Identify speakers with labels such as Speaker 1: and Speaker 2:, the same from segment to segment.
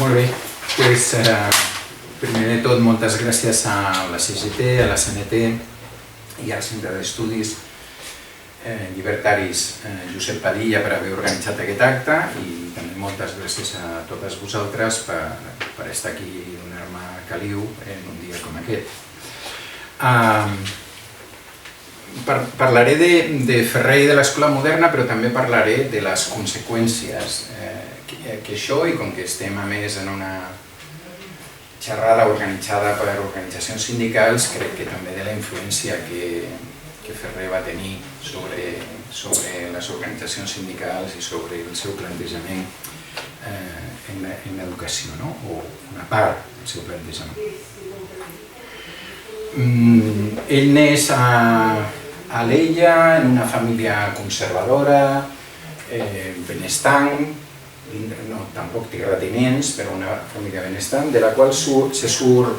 Speaker 1: Molt bé, doncs primer de tot moltes gràcies a la CGT, a la CNT i al Centre d'Estudis Llibertaris Josep Padilla per haver organitzat aquest acte i també moltes gràcies a totes vosaltres per estar aquí i donar-me caliu en un dia com aquest. Parlaré de Ferrer i de l'escola moderna, però també parlaré de les conseqüències que això, i com que estem a més en una xerrada organitzada per organitzacions sindicals, crec que també de la influència que Ferrer va tenir sobre les organitzacions sindicals i sobre el seu plantejament en l'educació, o una part del seu plantejament. Ell neix a Alella, en una família conservadora, benestant, no, tampoc terratinents, però una família benestant, de la qual se surt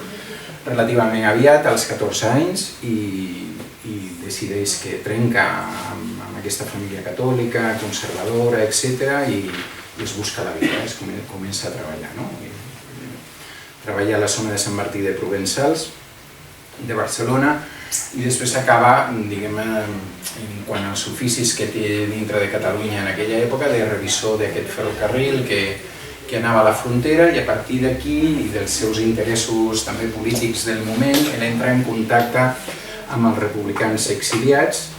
Speaker 1: relativament aviat, als 14 anys, i decideix que trenca amb aquesta família catòlica, conservadora, etc., i es busca la vida, es comença a treballar. Treballa a la zona de Sant Martí de Provençals, de Barcelona, i després acaba, diguem-ne, en quant als oficis que té dintre de Catalunya en aquella època, de revisor d'aquest ferrocarril que anava a la frontera, i a partir d'aquí i dels seus interessos també polítics del moment, ell entra en contacte amb els republicans exiliats,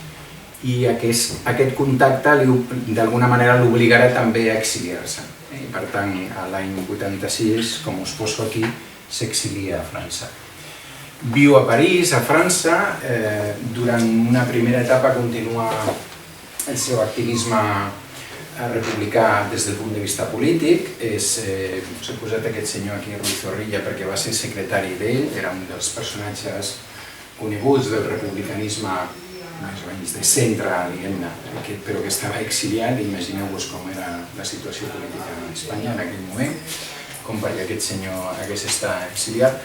Speaker 1: i aquest contacte d'alguna manera l'obligarà també a exiliar-se. Per tant, l'any 86, com us poso aquí, s'exilia a França. Viu a París, a França. Durant una primera etapa continua el seu activisme republicà des del punt de vista polític. S'ha posat aquest senyor aquí, Ruiz Zorrilla, perquè va ser secretari d'ell, era un dels personatges coneguts del republicanisme més o menys de centre, diguem-ne, però que estava exiliat. Imagineu-vos com era la situació política a Espanya en aquell moment, com perquè aquest senyor hagués estat exiliat.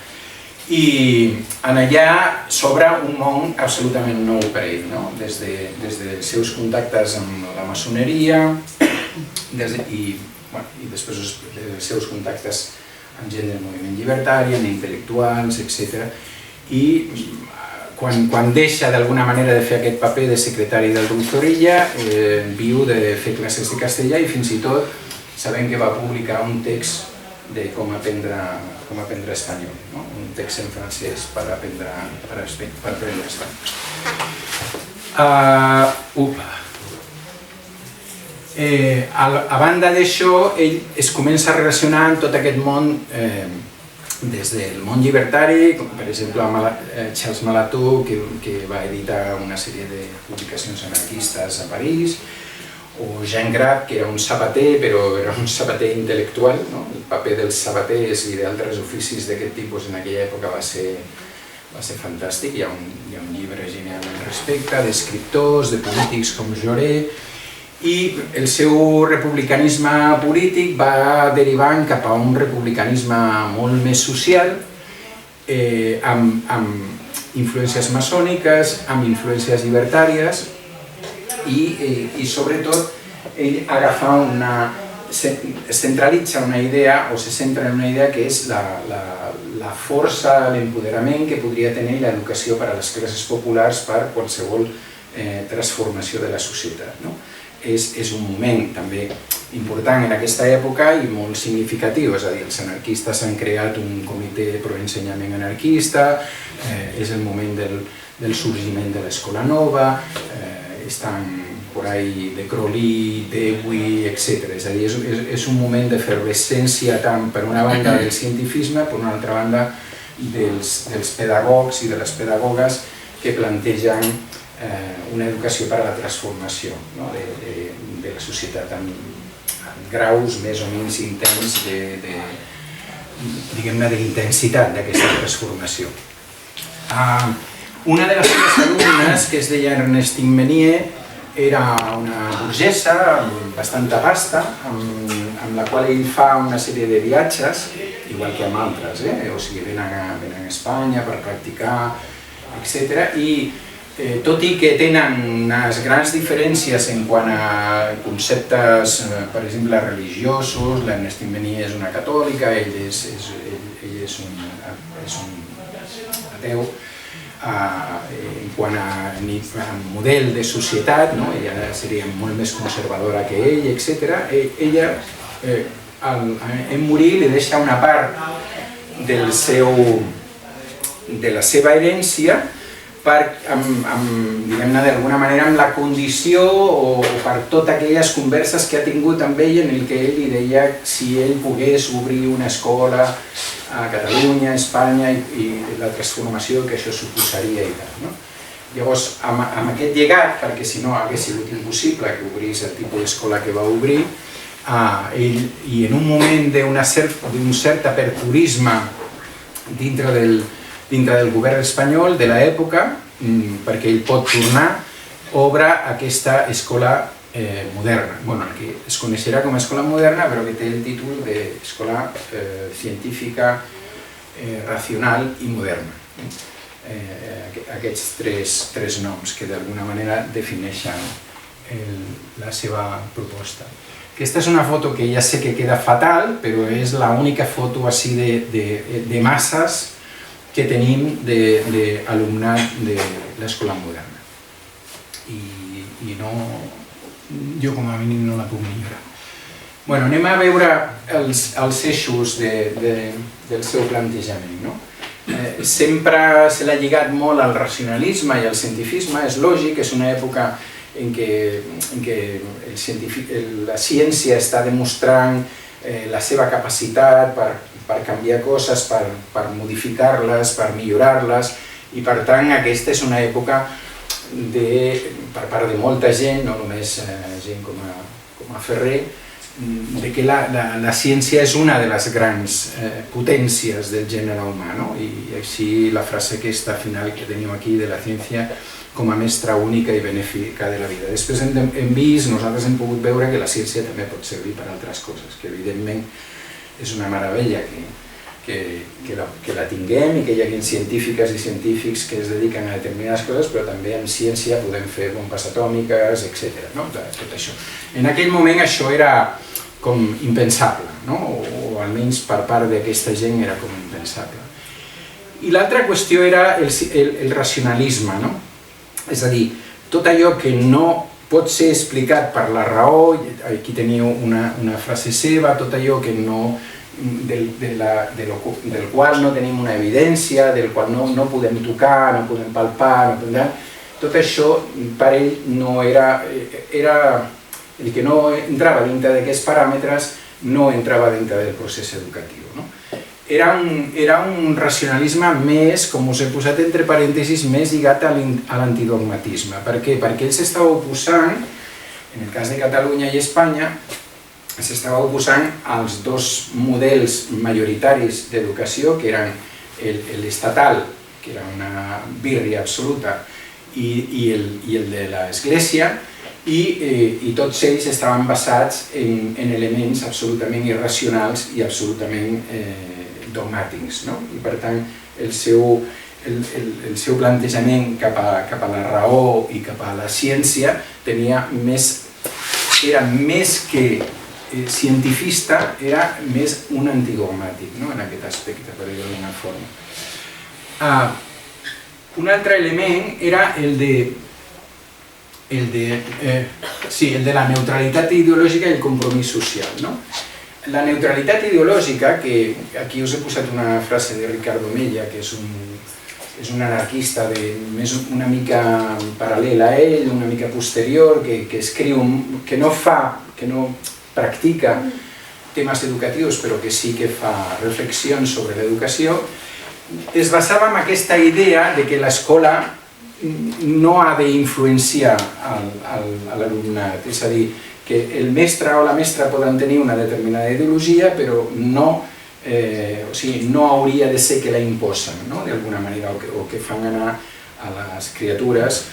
Speaker 1: I allà s'obre un món absolutament nou per ell, des dels seus contactes amb la maçoneria i després dels seus contactes amb gent del moviment llibertari, amb intel·lectuals, etc. I quan deixa d'alguna manera de fer aquest paper de secretari del Ruiz Zorrilla, viu de fer classes de castellà, i fins i tot sabem que va publicar un text de com aprendre espanyol, un text en francès per aprendre espanyol. A banda d'això, ell es comença a relacionar amb tot aquest món des del món llibertari, com per exemple amb Charles Malatou, que va editar una sèrie de publicacions anarquistes a París, o Jean Grab, que era un sabater, però era un sabater intel·lectual. El paper dels sabaters i d'altres oficis d'aquest tipus en aquella època va ser fantàstic. Hi ha un llibre genial al respecte, d'escriptors, de polítics com Jaurès, i el seu republicanisme polític va derivant cap a un republicanisme molt més social, amb influències maçòniques, amb influències llibertàries, i sobretot ell es centralitza una idea, o se centra en una idea que és la força, l'empoderament que podria tenir l'educació per a les classes populars per qualsevol transformació de la societat. És un moment també important en aquesta època i molt significatiu, és a dir, els anarquistes han creat un comitè pro-ensenyament anarquista, és el moment del sorgiment de l'escola nova, estan por ahí de Crowley, Dewey, etc. És a dir, és un moment d'efervescència tant per una banda del cientifisme, per una altra banda dels pedagogs i de les pedagogues que plantegen una educació per a la transformació de la societat amb graus més o menys intens d'intensitat d'aquesta transformació. Una de les seves alumnes, que es deia Ernestine Meunier, era una burgesa bastant abasta, amb la qual ell fa una sèrie de viatges, igual que amb altres, o sigui, venen a Espanya per practicar, etc. I tot i que tenen unes grans diferències en quant a conceptes, per exemple, religiosos. L'Ernestine Benier és una catòlica, ell és un ateu. En quant a model de societat, ella seria molt més conservadora que ell, etc. Ella, en morir, li deixa una part de la seva herència, diguem-ne d'alguna manera, amb la condició o per totes aquelles converses que ha tingut amb ell, en què ell li deia si ell pogués obrir una escola a Catalunya, a Espanya, i la transformació que això suposaria i tal. Llavors, amb aquest llegat, perquè si no hagués sigut impossible que obrís el tipus d'escola que va obrir, i en un moment d'un cert aperturisme dintre del govern espanyol de l'època, perquè ell pot tornar, obre aquesta escola moderna, que es coneixerà com a escola moderna, però que té el títol d'escola científica, racional i moderna. Aquests tres noms que d'alguna manera defineixen la seva proposta. Aquesta és una foto que ja sé que queda fatal, però és l'única foto així de masses que tenim d'alumnat de l'escola moderna. I jo com a mínim no la puc millorar. Anem a veure els eixos del seu plantejament. Sempre se l'ha lligat molt al racionalisme i al cientifisme, és lògic, és una època en què la ciència està demostrant la seva capacitat per canviar coses, per modificar-les, per millorar-les, i per tant aquesta és una època per part de molta gent, no només gent com a Ferrer, que la ciència és una de les grans potències del gènere humà, i així la frase aquesta final que teniu aquí de la ciència com a mestra única i benéfica de la vida. Després nosaltres hem pogut veure que la ciència també pot servir per altres coses, que evidentment és una meravella que la tinguem i que hi hagi científiques i científics que es dediquen a determinades coses, però també en ciència podem fer bombes atòmiques, etc. Tot això. En aquell moment això era com impensable, o almenys per part d'aquesta gent era com impensable. I l'altra qüestió era el racionalisme, és a dir, tot allò que no pot ser explicat per la raó, aquí teniu una frase seva, tot allò que del qual no tenim una evidència, del qual no podem tocar, no podem palpar, tot això per ell no era, el que no entrava dintre d'aquests paràmetres no entrava dintre del procés educatiu. Era un racionalisme més, com us he posat entre parèntesis, més lligat a l'antidogmatisme. Per què? Perquè ell s'estava oposant, en el cas de Catalunya i Espanya, s'estava oposant als dos models majoritaris d'educació, que eren l'estatal, que era una birria absoluta, i el de l'Església, i tots ells estaven basats en elements absolutament irracionals i absolutament dogmàtics. I per tant el seu plantejament cap a la raó i cap a la ciència era més que cientifista, era més un antidogmàtic en aquest aspecte, per dir-ho d'una forma. Un altre element era el de la neutralitat ideològica i el compromís social. La neutralitat ideològica, que aquí us he posat una frase de Ricardo Mella, que és un anarquista una mica paral·lel a ell, una mica posterior, que escriu, que no practica temes educatius, però que sí que fa reflexions sobre l'educació, es basava en aquesta idea de que l'escola no ha d'influenciar l'alumnat, és a dir, que el mestre o la mestra poden tenir una determinada ideologia, però no hauria de ser que la imposen, d'alguna manera, o que fan anar a les criatures,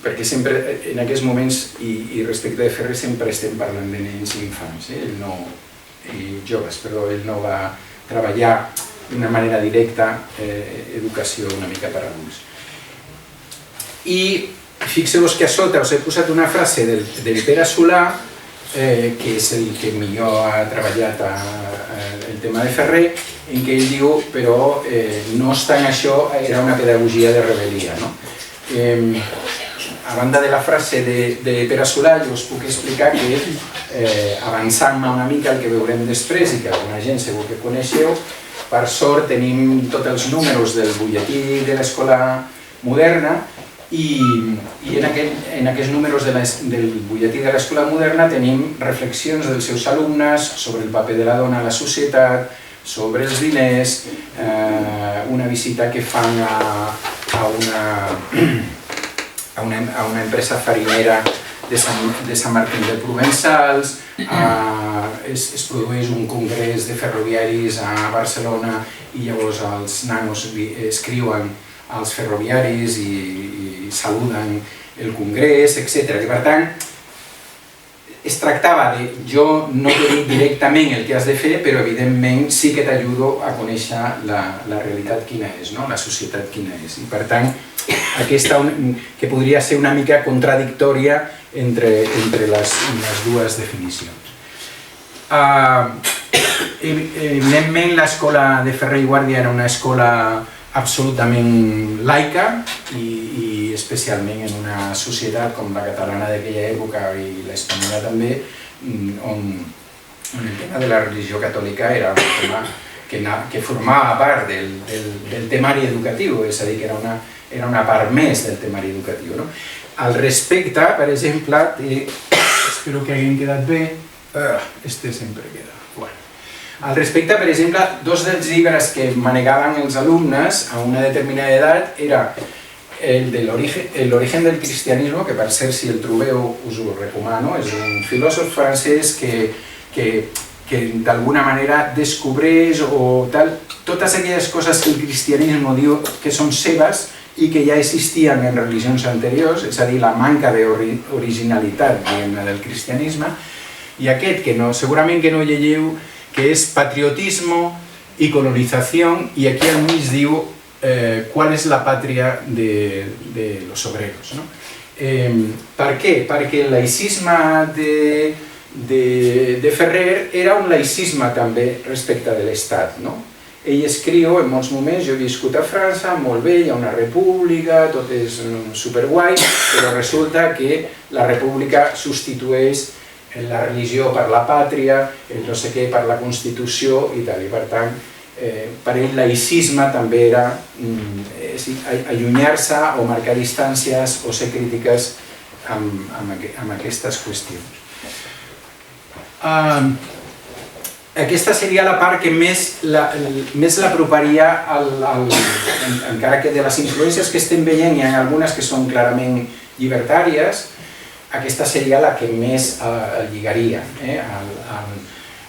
Speaker 1: perquè sempre, en aquests moments, i respecte de Ferrer, sempre estem parlant de nens i infants, i joves, però ell no va treballar d'una manera directa educació una mica per adults. I fixeu-vos que a sota us he posat una frase del Pere Solà, que és el que millor ha treballat el tema de Ferrer, en què ell diu, però no obstant això, era una pedagogia de rebel·lia. A banda de la frase de Pere Solà, jo us puc explicar que, avançant-me una mica el que veurem després i que alguna gent segur que coneixeu, per sort tenim tots els números del butlletí de l'escola moderna i en aquests números del butlletí de l'escola moderna tenim reflexions dels seus alumnes sobre el paper de la dona a la societat, sobre els diners, una visita que fan a una empresa farinera de Sant Martín de Provençals, es produeix un congrés de ferroviaris a Barcelona i llavors els nanos escriuen als ferroviaris i saluden el congrés, etc. I per tant, es tractava de jo no t'he dit directament el que has de fer, però evidentment sí que t'ajudo a conèixer la realitat quina és, la societat quina és. I per tant, aquesta que podria ser una mica contradictòria entre les dues definicions. Evidentment, l'escola de Ferrer i Guàrdia era una escola absolutament laica i especialment en una societat com la catalana d'aquella època i l'espanyola també, on el tema de la religió catòlica era un tema que formava part del temari educatiu, és a dir, que era una part més del temari educatiu. Al respecte, per exemple, espero que hagin quedat bé, este sempre queda. Al respecte, per exemple, dos dels llibres que manegaven els alumnes a una determinada edat era el de l'origen del cristianisme, que per cert, si el trobeu, us ho recomano, és un filòsof francès que d'alguna manera descobreix totes aquelles coses que el cristianisme diu que són seves i que ja existien en religions anteriors, és a dir, la manca d'originalitat del cristianisme, i aquest, que segurament que no llegeu, que és Patriotismo y Colonización, i aquí al mig diu cuál es la patria de los obreros. Per què? Perquè el laïcisme de Ferrer era un laïcisme també respecte de l'Estat. Ell escriu en molts moments, jo he viscut a França, molt bé, hi ha una república, tot és superguai, però resulta que la república substitueix la religió per la pàtria, el no sé què per la Constitució i tal, i per tant, per ell laïcisme també era allunyar-se o marcar distàncies o ser crítiques amb aquestes qüestions. Aquesta seria la part que més l'aproparia, encara que de les influències que estem veient hi ha algunes que són clarament llibertàries, aquesta seria la que més el lligaria,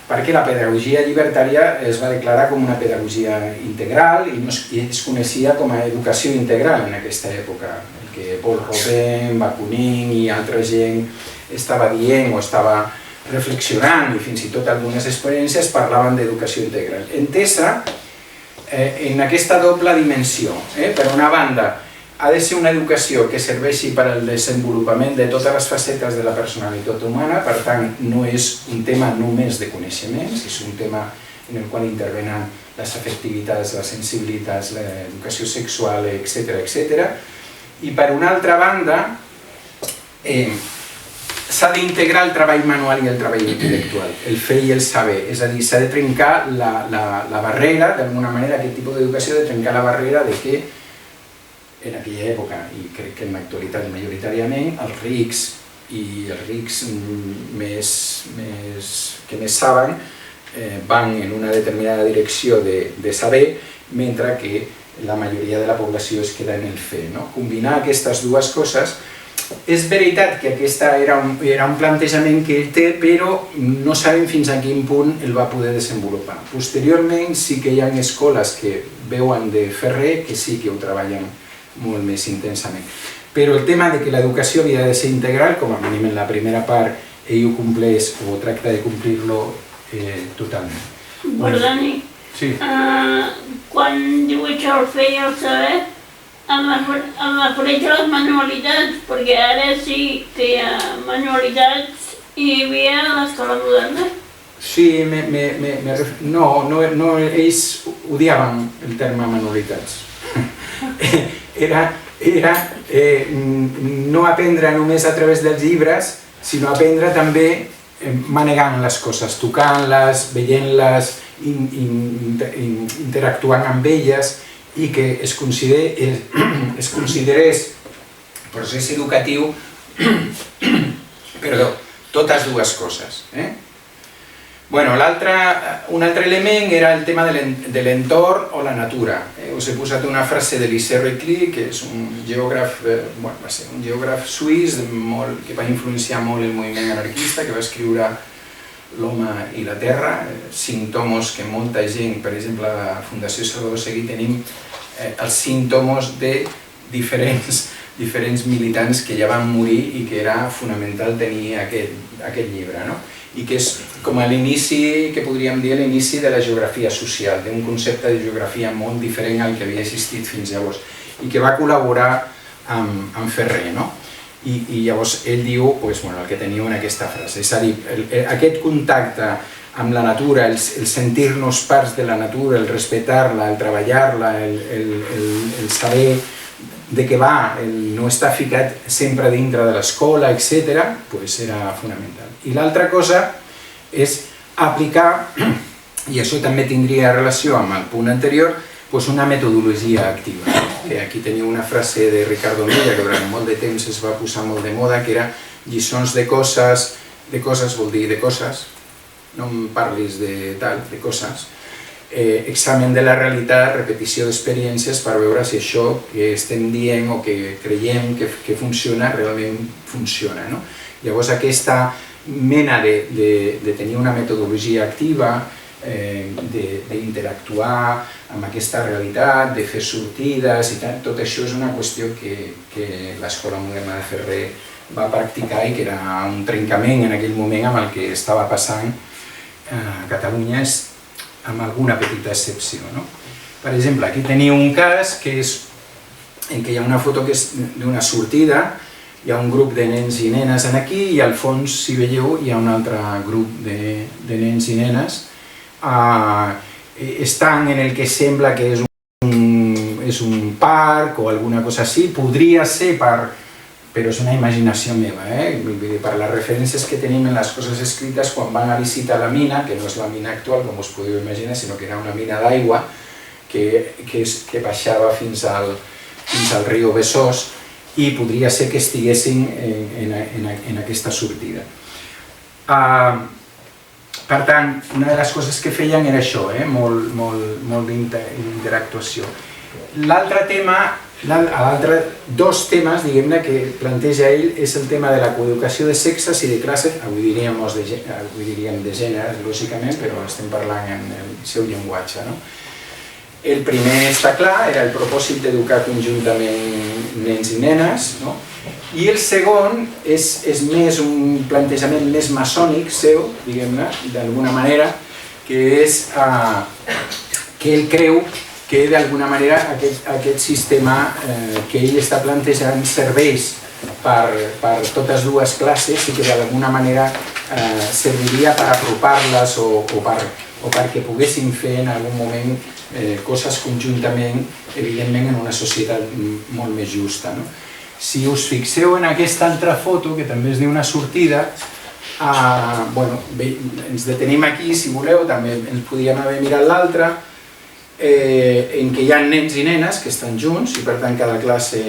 Speaker 1: perquè la pedagogia llibertària es va declarar com una pedagogia integral i es coneixia com a educació integral en aquesta època, que Paul Robin, Bakunin i altra gent estava dient o estava reflexionant i fins i tot algunes experiències parlaven d'educació integral. Entesa en aquesta doble dimensió, per una banda, ha de ser una educació que serveixi per al desenvolupament de totes les facetes de la personalitat humana, per tant, no és un tema només de coneixements, és un tema en el qual intervenen les afectivitats, les sensibilitats, l'educació sexual, etc. I per una altra banda, s'ha d'integrar el treball manual i el treball intel·lectual, el fer i el saber, és a dir, s'ha de trencar la barrera, d'alguna manera, aquest tipus d'educació, de trencar la barrera de que en aquella època, i crec que en l'actualitat majoritàriament, els rics i els rics que més saben van en una determinada direcció de saber, mentre que la majoria de la població es queda en el fer. Combinar aquestes dues coses, és veritat que aquest era un plantejament que ell té, però no sabem fins a quin punt el va poder desenvolupar. Posteriorment sí que hi ha escoles que veuen de Ferrer que sí que ho treballen molt més intensament. Però el tema de que l'educació havia de ser integral, com a mínim en la primera part, ell ho compleix o tracta de complir-lo totalment.
Speaker 2: Perdoni, quan diu això el fer i el saber, em amb el col·legi de les manualitats, perquè ara sí que hi ha manualitats i hi havia l'escola moderna.
Speaker 1: Sí, no, ells odiaven el terme manualitats. Era no aprendre només a través dels llibres, sinó aprendre també manegant les coses, tocant-les, veient-les, interactuant amb elles, i que es considerés procés educatiu, totes dues coses. Un altre element era el tema de l'entorn o la natura. Us he posat una frase d'Elisée Reclus, que és un geògraf suís que va influenciar molt el moviment anarquista, que va escriure L'home i la terra, 5 tomos que molta gent, per exemple a la Fundació Salvador Seguí tenim els 5 tomos de diferents militants que ja van morir i que era fonamental tenir aquest llibre, i que és com a l'inici, que podríem dir l'inici de la geografia social, d'un concepte de geografia molt diferent al que havia existit fins llavors, i que va col·laborar amb Ferrer, i llavors ell diu el que teniu en aquesta frase, és a dir, aquest contacte amb la natura, el sentir-nos parts de la natura, el respectar-la, el treballar-la, el saber de què va, el no estar ficat sempre dintre de l'escola, etc., era fonamental. I l'altra cosa és aplicar, i això també tindria relació amb el punt anterior, una metodologia activa. Aquí teniu una frase de Ricardo Milla, que durant molt de temps es va posar molt de moda, que era lliçons de coses vol dir de coses, no em parlis de tal, de coses, examen de la realitat, repetició d'experiències per veure si això que estem dient o que creiem que funciona, realment funciona. Llavors aquesta mena de tenir una metodologia activa, d'interactuar amb aquesta realitat, de fer sortides i tal, tot això és una qüestió que l'Escola Moderna de Ferrer va practicar i que era un trencament en aquell moment amb el que estava passant a Catalunya, amb alguna petita excepció. Per exemple, aquí teniu un cas en què hi ha una foto que és d'una sortida, hi ha un grup de nens i nenes aquí i al fons, si veieu, hi ha un altre grup de nens i nenes. Estan en el que sembla que és un parc o alguna cosa així, podria ser però és una imaginació meva, per les referències que tenim en les coses escrites quan van a visitar la mina, que no és la mina actual, com us podeu imaginar, sinó que era una mina d'aigua que baixava fins al riu Besòs, i podria ser que estiguessin en aquesta sortida. Per tant, una de les coses que feien era això, molt d'interactuació. L'altre tema, dos temes, diguem-ne, que planteja ell és el tema de la coeducació de sexes i de classes, avui diríem de gènere, lògicament, però estem parlant en el seu llenguatge. El primer està clar, era el propòsit d'educar conjuntament nens i nenes, i el segon és més un plantejament més maçònic seu, diguem-ne, d'alguna manera, que és que ell creu que d'alguna manera aquest sistema que ell està plantejant serveix per totes dues classes i que d'alguna manera serviria per apropar-les o perquè poguessin fer en algun moment coses conjuntament, evidentment en una societat molt més justa. Si us fixeu en aquesta altra foto, que també es diu una sortida, ens detenim aquí, si voleu, també ens podíem haver mirat l'altra, en què hi ha nens i nenes que estan junts i per tant cada classe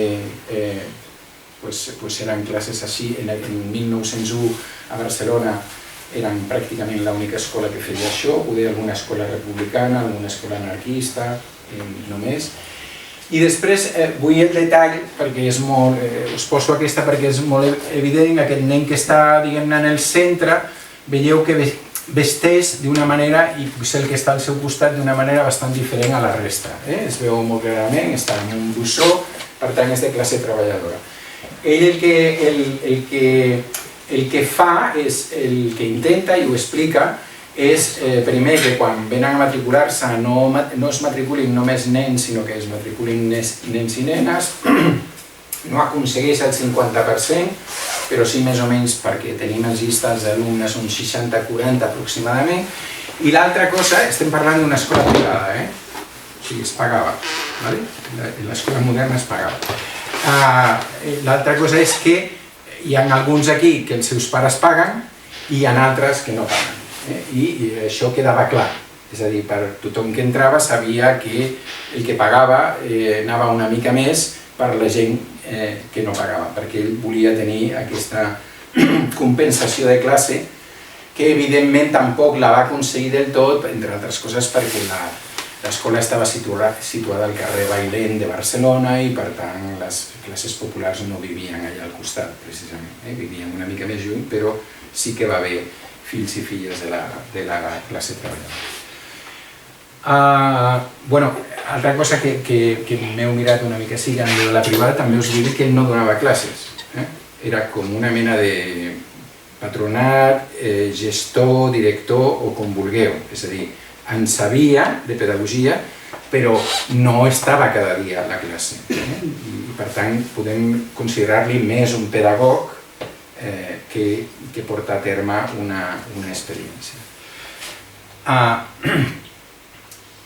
Speaker 1: eren classes així. En 1901 a Barcelona eren pràcticament l'única escola que feia això, poder alguna escola republicana, alguna escola anarquista, només. I després vull el detall, perquè és molt, us poso aquesta perquè és molt evident, aquest nen que està, diguem-ne, en el centre, veieu que vesteix d'una manera, i el que està al seu costat d'una manera bastant diferent a la resta. Es veu molt clarament, està en un bussó, per tant és de classe treballadora. Ell el que fa és, el que intenta, i ho explica, és, primer, que quan venen a matricular-se no es matriculin només nens, sinó que es matriculin nens i nenes. No aconsegueix el 50%, però sí més o menys perquè tenim les llistes d'alumnes uns 60-40 aproximadament. I l'altra cosa, estem parlant d'una escola privada, o sigui, es pagava, l'escola moderna es pagava. L'altra cosa és que hi ha alguns aquí que els seus pares paguen i hi ha altres que no paguen. I això quedava clar, és a dir, per tothom que entrava sabia que el que pagava anava una mica més per la gent que no pagava, perquè ell volia tenir aquesta compensació de classe que evidentment tampoc la va aconseguir del tot, entre altres coses perquè l'escola estava situada al carrer Bailén de Barcelona i per tant les classes populars no vivien allà al costat precisament, vivien una mica més lluny, però sí que va haver fills i filles de la classe treballadora. Altra cosa que m'heu mirat una mica així, en la privada també us vull dir que ell no donava classes. Era com una mena de patronat, gestor, director o com vulgueu. És a dir, en sabia de pedagogia, però no estava cada dia a la classe. I per tant podem considerar-li més un pedagog que porta a terme una experiència.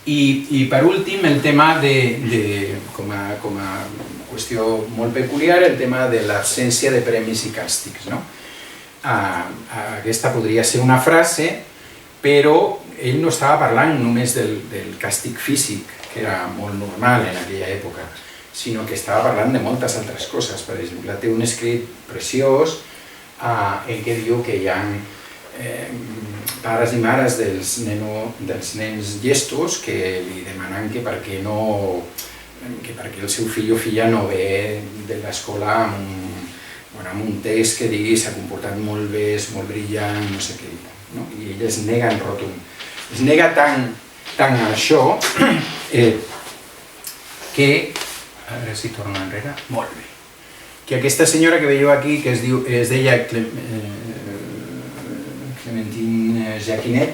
Speaker 1: I per últim, el tema com a qüestió molt peculiar, el tema de l'absència de premis i càstigs. Aquesta podria ser una frase, però ell no estava parlant només del càstig físic, que era molt normal en aquella època, sinó que estava parlant de moltes altres coses. Per exemple, té un escrit preciós en què diu que hi ha pares i mares dels nens llestos que li demanen que per què el seu fill o filla no ve de l'escola amb un text que digui s'ha comportat molt bé, és molt brillant, no sé què dir. I ell es nega en rotund. Es nega tant a això que, a veure si torno enrere, molt bé, que aquesta senyora que veieu aquí, que es deia Clementine Jacquinet,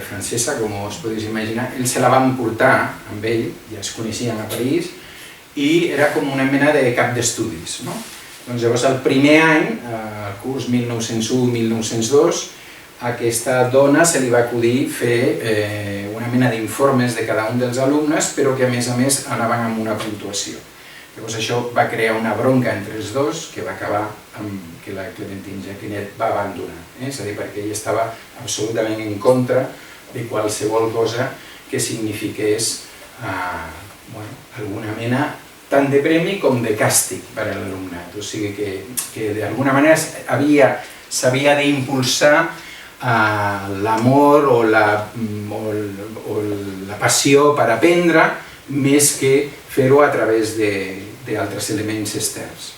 Speaker 1: francesa, com us podeu imaginar, ell se la va emportar amb ell, ja es coneixien a París, i era com una mena de cap d'estudis. Doncs llavors, el primer any, el curs 1901-1902, a aquesta dona se li va acudir fer una mena d'informes de cada un dels alumnes, però que a més anaven amb una puntuació. Llavors això va crear una bronca entre els dos que va acabar amb que la Clementine Jacquinet va abandonar. És a dir, perquè ella estava absolutament en contra de qualsevol cosa que signifiqués alguna mena tant de premi com de càstig per a l'alumnat. O sigui que d'alguna manera s'havia d'impulsar l'amor o la passió per aprendre més que fer-ho a través d'altres elements externs.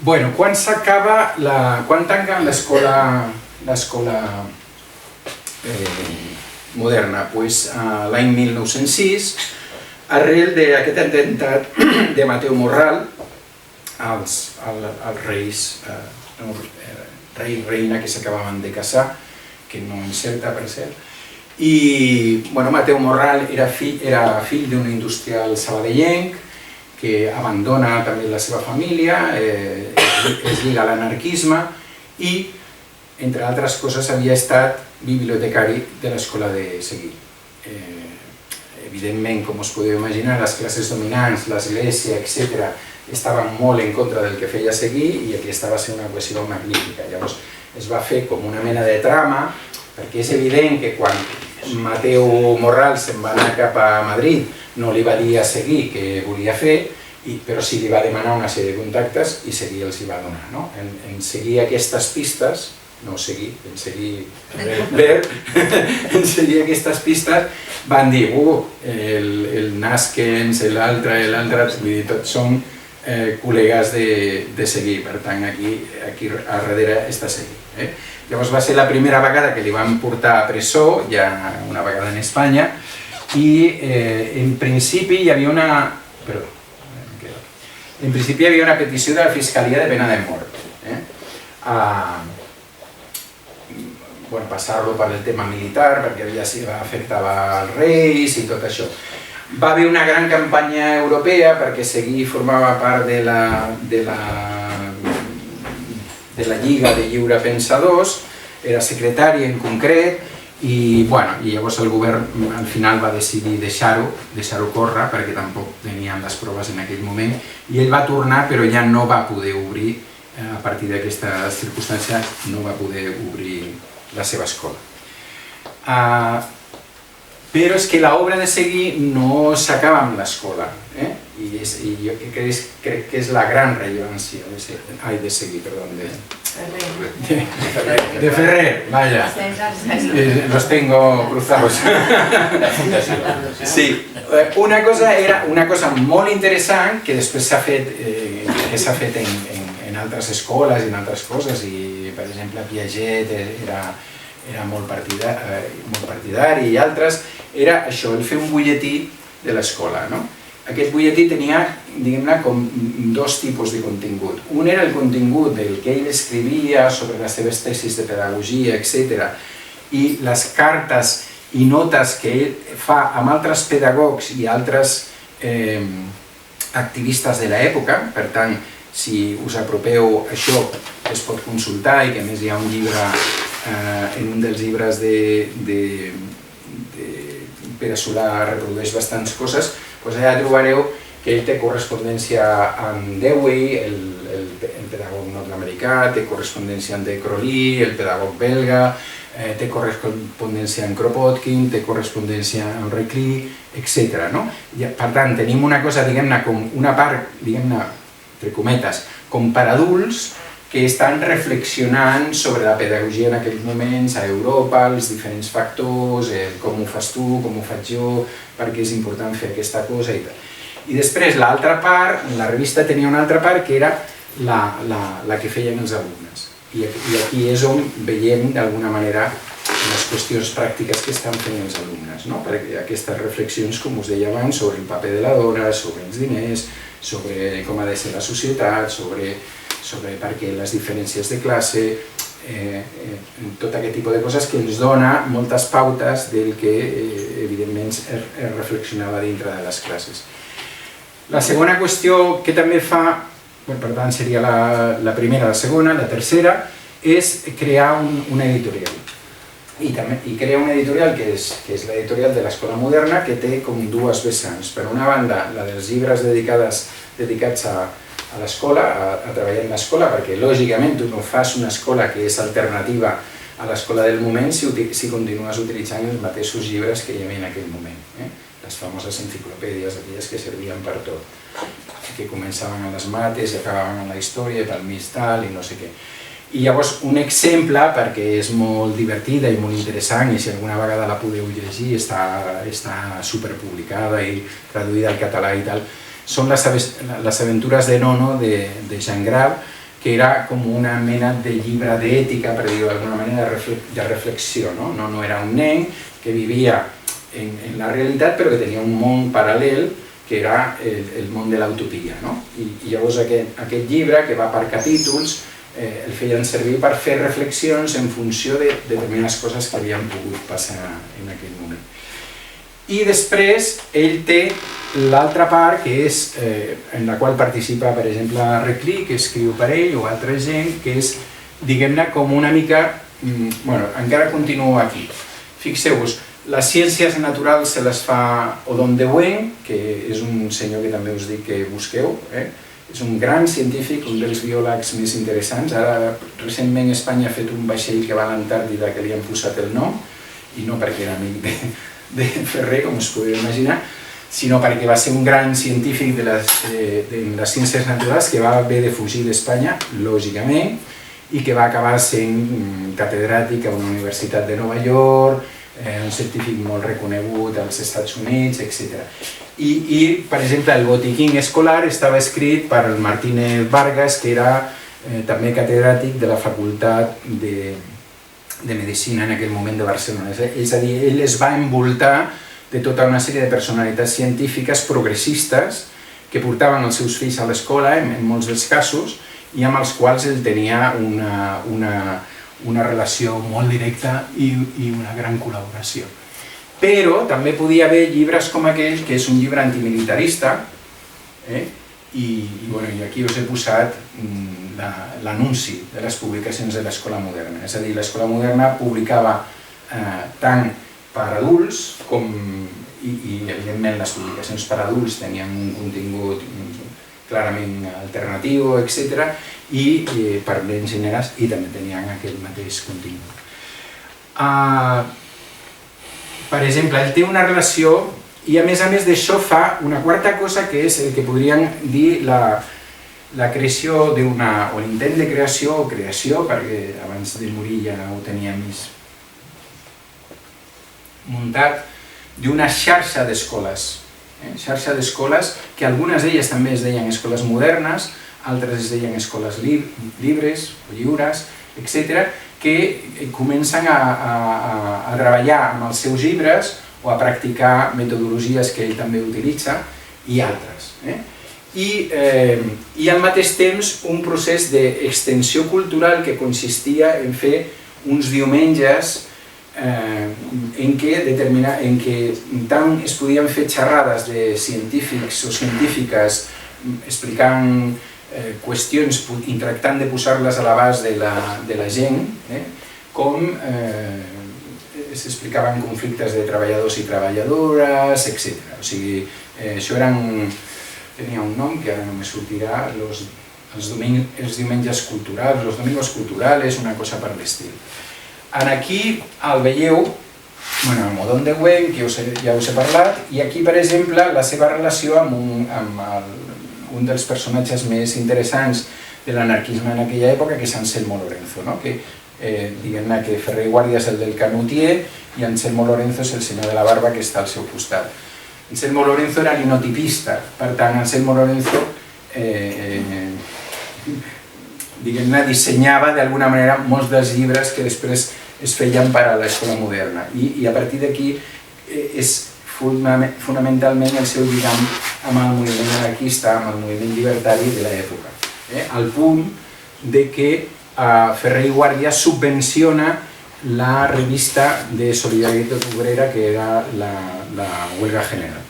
Speaker 1: Quan tanca l'escola moderna? L'any 1906, arrel d'aquest atemptat de Mateu Morral als reis, rei i reina que s'acabaven de casar, que no encerta per cert, i Mateu Morral era fill d'un industrial sabadellenc que abandona també la seva família, es lliga a l'anarquisme i, entre altres coses, havia estat bibliotecari de l'escola de Seguí. Evidentment, com us podeu imaginar, les classes dominants, l'església, etc., estaven molt en contra del que feia Seguí i aquesta va ser una qüestió magnífica. Llavors es va fer com una mena de trama, perquè és evident que quan Mateu Morral se'n va anar cap a Madrid no li va dir a Seguí què volia fer, però sí li va demanar una sèrie de contactes i Seguí els hi va donar. En seguir aquestes pistes, no Seguí, en seguir aquestes pistes, van dir, el Nàsquens, l'altre, tots són col·legues de Seguí, per tant aquí a darrere està Seguí. Llavors va ser la primera vegada que li van portar a presó, ja una vegada en Espanya, i en principi hi havia una petició de la Fiscalia de pena de mort. passar-lo per el tema militar, perquè ja afectava als reis i tot això. Va haver una gran campanya europea perquè Seguí formava part de la Lliga de Lliurepensadors, era secretari en concret, i llavors el govern al final va decidir deixar-ho córrer perquè tampoc tenien les proves en aquell moment, i ell va tornar però ja no va poder obrir, a partir d'aquesta circumstància no va poder obrir la seva escola. Però és que l'obra de Seguí no s'acaba amb l'escola, i jo crec que és la gran rellevància de Seguí, perdó, de Ferrer, vaya, los tengo cruzados. Sí, una cosa molt interessant que després s'ha fet en altres escoles i en altres coses, i per exemple Piaget era molt partidari i altres, era això, el fer un butlletí de l'escola. Aquest butlletí tenia, diguem-ne, com dos tipus de contingut. Un era el contingut del que ell escrivia sobre les seves tesis de pedagogia, etc. I les cartes i notes que ell fa amb altres pedagogs i altres activistes de l'època. Per tant, si us apropeu això, es pot consultar, i que a més hi ha un llibre, en un dels llibres de Pere Solà reprodueix bastants coses, doncs allà trobareu que ell té correspondència amb Dewey, el pedagog nord-americà, té correspondència amb de Crowley, el pedagog belga, té correspondència amb Kropotkin, té correspondència amb Reclus, etc. Per tant, tenim una cosa, diguem-ne, com una part, diguem-ne, entre cometes, com per adults, que estan reflexionant sobre la pedagogia en aquells moments a Europa, els diferents factors, com ho fas tu, com ho faig jo, per què és important fer aquesta cosa i tal. I després l'altra part, la revista tenia una altra part que era la que feien els alumnes. I aquí és on veiem d'alguna manera les qüestions pràctiques que estan fent els alumnes. Aquestes reflexions, com us deia abans, sobre el paper de la dona, sobre els diners, sobre com ha de ser la societat, sobre per què les diferències de classe, tot aquest tipus de coses que ens dona moltes pautes del que evidentment es reflexionava dintre de les classes. La segona qüestió que també fa, per tant seria la primera, la segona, la tercera, és crear una editorial. I crea una editorial que és l'editorial de l'Escola Moderna, que té com dues vessants. Per una banda, la dels llibres dedicats a l'escola, a treballar en l'escola, perquè lògicament tu no fas una escola que és alternativa a l'escola del moment si continues utilitzant els mateixos llibres que hi havia en aquell moment. Les famoses enciclopèdies, aquelles que servien per tot, que començaven a les mates i acabaven en la història i pel mig tal i no sé què. I llavors un exemple, perquè és molt divertida i molt interessant, i si alguna vegada la podeu llegir, està superpublicada i traduïda al català i tal, són les aventures de Nono de Jean Grave, que era com una mena de llibre d'ètica, per dir-ho d'alguna manera, de reflexió. Nono era un nen que vivia en la realitat, però que tenia un món paral·lel, que era el món de l'utopia. I llavors aquest llibre, que va per capítols, el feien servir per fer reflexions en funció de determinades coses que havien pogut passar en aquell moment. I després ell té l'altra part, que és en la qual participa, per exemple, Reclus, que escriu per ell, o altra gent, que és, diguem-ne, com una mica... encara continuo aquí. Fixeu-vos, les ciències naturals se les fa Odon de Buen, que és un senyor que també us dic que busqueu, és un gran científic, un dels biòlegs més interessants. Ara, recentment, Espanya ha fet un vaixell que va a l'Antàrtida que li han posat el nom, i no perquè era amic de Ferrer, com us podeu imaginar, sinó perquè va ser un gran científic de les ciències naturals que va haver de fugir d'Espanya, lògicament, i que va acabar sent catedràtic a una universitat de Nova York, un científic molt reconegut als Estats Units, etc. I, per exemple, el botiquín escolar estava escrit per el Martínez Vargas, que era també catedràtic de la Facultat de Medicina en aquell moment de Barcelona. És a dir, ell es va envoltar de tota una sèrie de personalitats científiques progressistes que portaven els seus fills a l'escola, en molts dels casos, i amb els quals ell tenia una relació molt directa i una gran col·laboració. Però també podia haver llibres com aquell, que és un llibre antimilitarista, i aquí us he posat l'anunci de les publicacions de l'Escola Moderna. És a dir, l'Escola Moderna publicava tant per adults i evidentment les publicacions per adults tenien un contingut clarament alternatiu, etc. I per nens i nenes i també tenien aquest mateix contingut. Per exemple, ell té una relació i a més d'això fa una quarta cosa que és el que podríem dir la creació d'una, o l'intent de creació o creació, perquè abans de morir ja ho tenia més muntat, d'una xarxa d'escoles. Xarxa d'escoles que algunes d'elles també es deien escoles modernes, altres es deien escoles llibres o lliures, etc., que comencen a treballar amb els seus llibres o a practicar metodologies que ell també utilitza i altres. I al mateix temps un procés d'extensió cultural que consistia en fer uns diumenges en què tant es podien fer xerrades de científics o científiques explicant qüestions i tractant de posar-les a l'abast de la gent, com s'explicaven conflictes de treballadors i treballadores, etc. O sigui, això tenia un nom que ara no me sortirà, els diumenges culturals, los domingos culturales, una cosa per l'estil. Aquí el veieu, el Modón de Güell, que ja us he parlat, i aquí, per exemple, la seva relació amb un dels personatges més interessants de l'anarquisme en aquella època, que és Anselmo Lorenzo, que diguem-ne que Ferrer i Guàrdia és el del canutier i Anselmo Lorenzo és el senyor de la barba que està al seu costat. Anselmo Lorenzo era linotipista, per tant, Anselmo Lorenzo diguem-ne, dissenyava d'alguna manera molts dels llibres que després es feien per a l'escola moderna. I a partir d'aquí és fonamentalment el seu lligam amb el moviment anarquista, amb el moviment llibertari de l'època. Al punt que Ferrer i Guàrdia subvenciona la revista de Solidaritat Obrera, que era la Huelga General.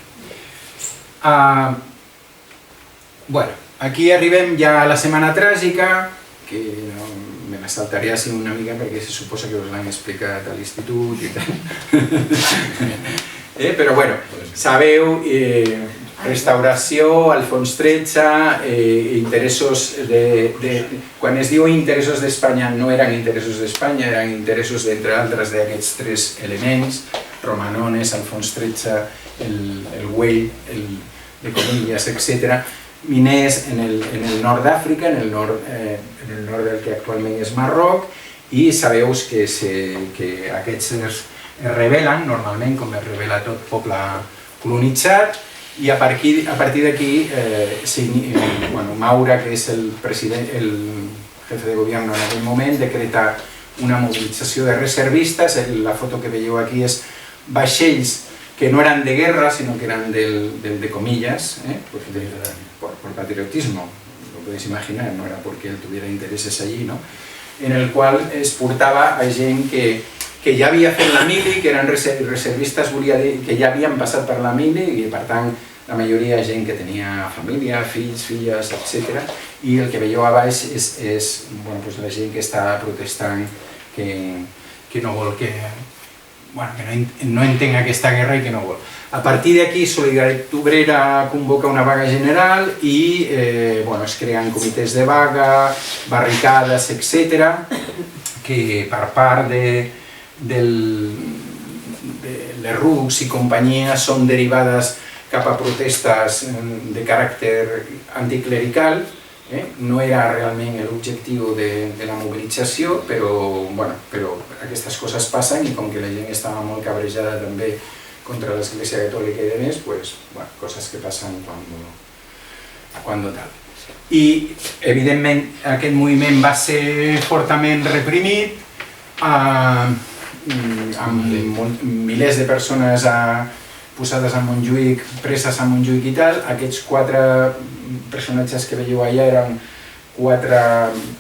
Speaker 1: Aquí arribem ja a la Setmana Tràgica, que me la saltaré així una mica perquè se suposa que us l'han explicat a l'institut i tal. Però bueno, sabeu, restauració, Alfons XIII, interessos quan es diu interessos d'Espanya no eren interessos d'Espanya, eren interessos, entre altres, d'aquests tres elements, Romanones, Alfons XIII, el Güell, de Comillas, etc., miners en el nord d'Àfrica, en el nord del que actualment és Marroc, i sabeu que aquests es rebel·len, normalment, com es rebel·la tot poble colonitzat, i a partir d'aquí Maura, que és el jefe de govern en aquell moment, decreta una mobilització de reservistes. La foto que veieu aquí és vaixells que no eran de guerra, sino que eran de comillas, por patriotismo, lo podéis imaginar, no era porque él tuviera intereses allí, ¿no? En el cual es portava a gent que ja havia fet la mili, que eren reservistes, que ja havien passat per la mili, i per tant la majoria gent que tenia família, fills, filles, etc. I el que veieu a baix és la gent que està protestant, que no vol que no entén aquesta guerra i que no vol. A partir d'aquí, Solidaritat Obrera convoca una vaga general i es creen comitès de vaga, barricades, etc., que per part de les RUCs i companyia són derivades cap a protestes de caràcter anticlerical. No era realment l'objectiu de la mobilització, però aquestes coses passen i com que la gent estava molt cabrejada també contra l'Església Catòlica i demés, coses que passen quan tal. I, evidentment, aquest moviment va ser fortament reprimit, amb milers de persones posades a Montjuïc, preses a Montjuïc i tal. Aquests 4 personatges que veieu allà eren 4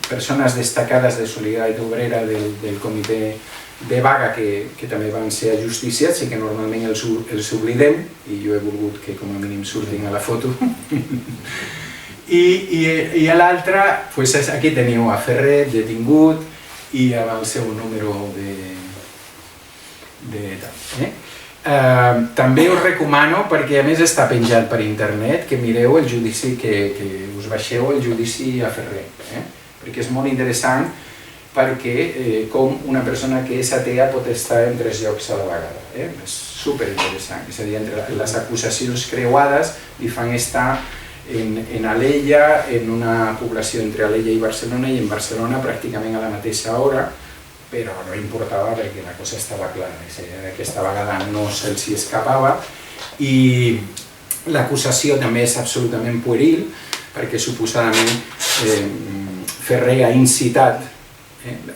Speaker 1: persones destacades de Solidaritat Obrera del comitè de vaga que també van ser ajusticiats i que normalment els oblidem, i jo he volgut que com a mínim surtin a la foto. I a l'altre, aquí teniu a Ferrer, detingut, i amb el seu número de tal. També us recomano, perquè a més està penjat per internet, que mireu el judici, que us baixeu el judici a Ferrer, perquè és molt interessant, perquè com una persona que és atea pot estar en 3 llocs a la vegada. És superinteressant, és a dir, entre les acusacions creuades li fan estar en Alella, en una població entre Alella i Barcelona, i en Barcelona pràcticament a la mateixa hora, però no importava perquè la cosa estava clara, aquesta vegada no se'ls escapava, i l'acusació també és absolutament pueril, perquè suposadament Ferrer ha incitat,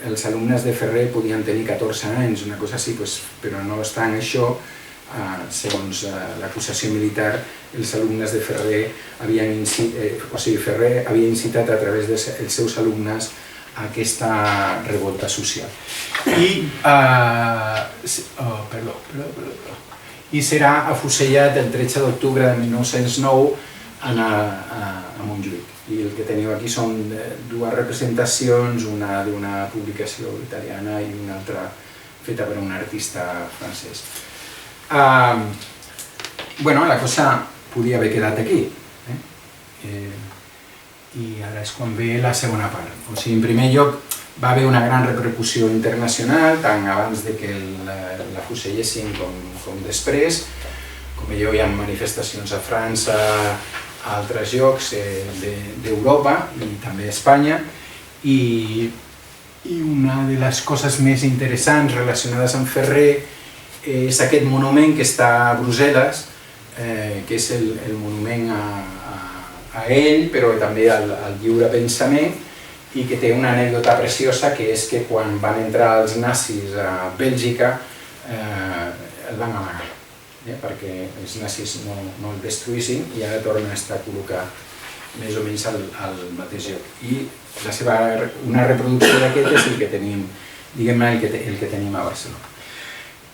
Speaker 1: els alumnes de Ferrer podien tenir 14 anys, una cosa així, però no obstant això, segons l'acusació militar, els alumnes de Ferrer havien incitat a través dels seus alumnes a aquesta revolta social. I serà afusellat el 13 d'octubre de 1909 a Montjuïc. I el que teniu aquí són 2 representacions, una d'una publicació italiana i una altra feta per un artista francès. Bueno, la cosa podia haver quedat aquí. I ara és quan ve la segona part. O sigui, en primer lloc, va haver una gran repercussió internacional, tant abans que l'afusellessin com després. Com veieu, hi ha manifestacions a França, a altres llocs d'Europa i també a Espanya. I una de les coses més interessants relacionades amb Ferrer és aquest monument que està a Brussel·les, que és el monument a ell, però també al lliure pensament, i que té una anècdota preciosa, que és que quan van entrar els nazis a Bèlgica el van amagar, perquè els nazis no el destruïssin, i ara torna a estar col·locat més o menys al mateix lloc. I una reproducció d'aquest és el que tenim, diguem-ne, el que tenim a Barcelona.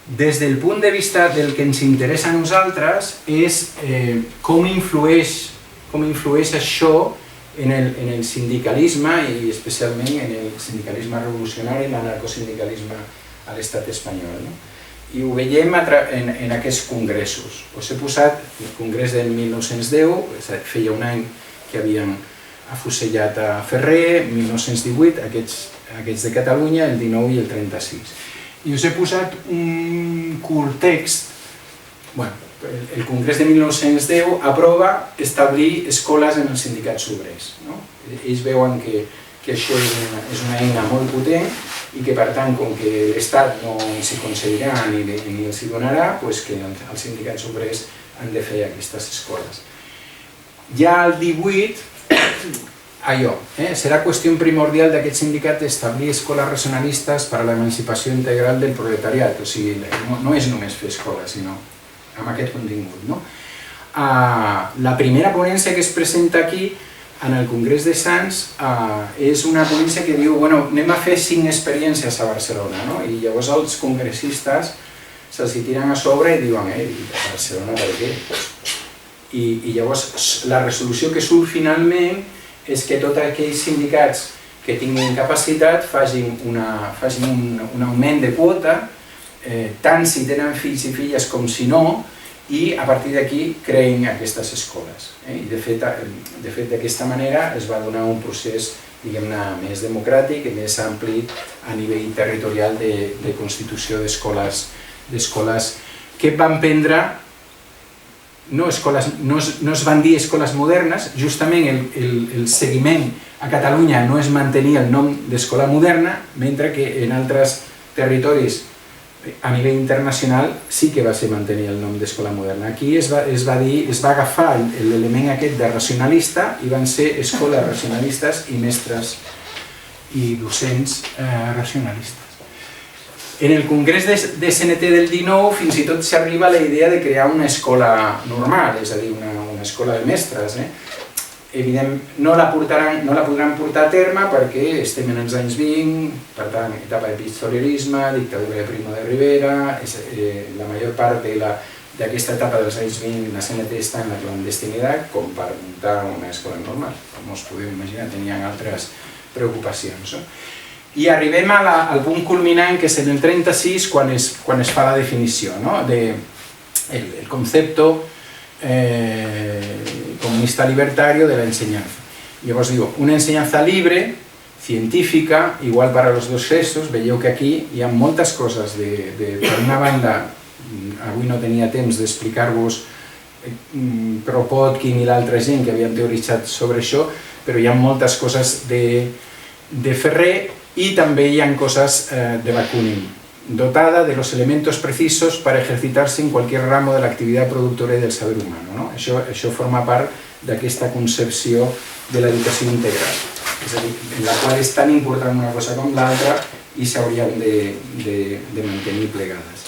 Speaker 1: Des del punt de vista del que ens interessa a nosaltres és com influeix això en el sindicalisme, i especialment en el sindicalisme revolucionari, l'anarcosindicalisme a l'estat espanyol. I ho veiem en aquests congressos. Us he posat el congrés del 1910, feia un any que havien afusellat a Ferrer, 1918, aquests de Catalunya, el 19 i el 36. I us he posat un curt text. El congrés de 1910 aprova establir escoles en els sindicats obrers. Ells veuen que això és una eina molt potent i que, per tant, com que l'Estat no ens hi concedirà ni els hi donarà, que els sindicats obrers han de fer aquestes escoles. Ja al 18, serà qüestió primordial d'aquest sindicat establir escoles racionalistes per a l'emancipació integral del proletariat. O sigui, no és només fer escoles, sinó amb aquest contingut. La primera ponència que es presenta aquí, en el Congrés de Sants, és una ponència que diu anem a fer 5 experiències a Barcelona, i llavors els congressistes se'ls tiren a sobre i diuen a Barcelona per què? I llavors la resolució que surt finalment és que tots aquells sindicats que tinguin capacitat facin un augment de quota, tant si tenen fills i filles com si no, i a partir d'aquí creïn aquestes escoles. I de fet, d'aquesta manera es va donar un procés, diguem-ne, més democràtic i més ampli a nivell territorial de constitució d'escoles que van prendre, no es van dir escoles modernes, justament el seguiment a Catalunya no es mantenia el nom d'escola moderna, mentre que en altres territoris a nivell internacional sí que va ser mantenir el nom d'escola moderna. Aquí es va agafar l'element aquest de racionalista i van ser escoles racionalistes i mestres i docents racionalistes. En el congrés de CNT del 19 fins i tot s'arriba a la idea de crear una escola normal, és a dir, una escola de mestres. no la podran portar a terme perquè estem en els anys 20, per tant, etapa de pistolerisme, dictadura de Primo de Rivera, la major part d'aquesta etapa dels anys 20 la CNT està en la clandestinitat, com per muntar una escola normal. Com us podeu imaginar, tenien altres preocupacions. I arribem al punt culminant, que és en el 36, quan es fa la definició, el concepte comunista libertario de la enseñanza. Llavors diu, una enseñanza libre, científica, igual para los dos sexos. Veieu que aquí hi ha moltes coses. Per una banda, avui no tenia temps d'explicar-vos Kropotkin i l'altra gent que havien teoritzat sobre això, però hi ha moltes coses de Ferrer i també hi ha coses de Bakunin. Dotada de los elementos precisos para ejercitarse en cualquier ramo de la actividad productora y del saber humano. Això forma part d'aquesta concepció de l'educació integral, és a dir, en la qual és tan important una cosa com l'altra i s'haurien de mantenir plegades.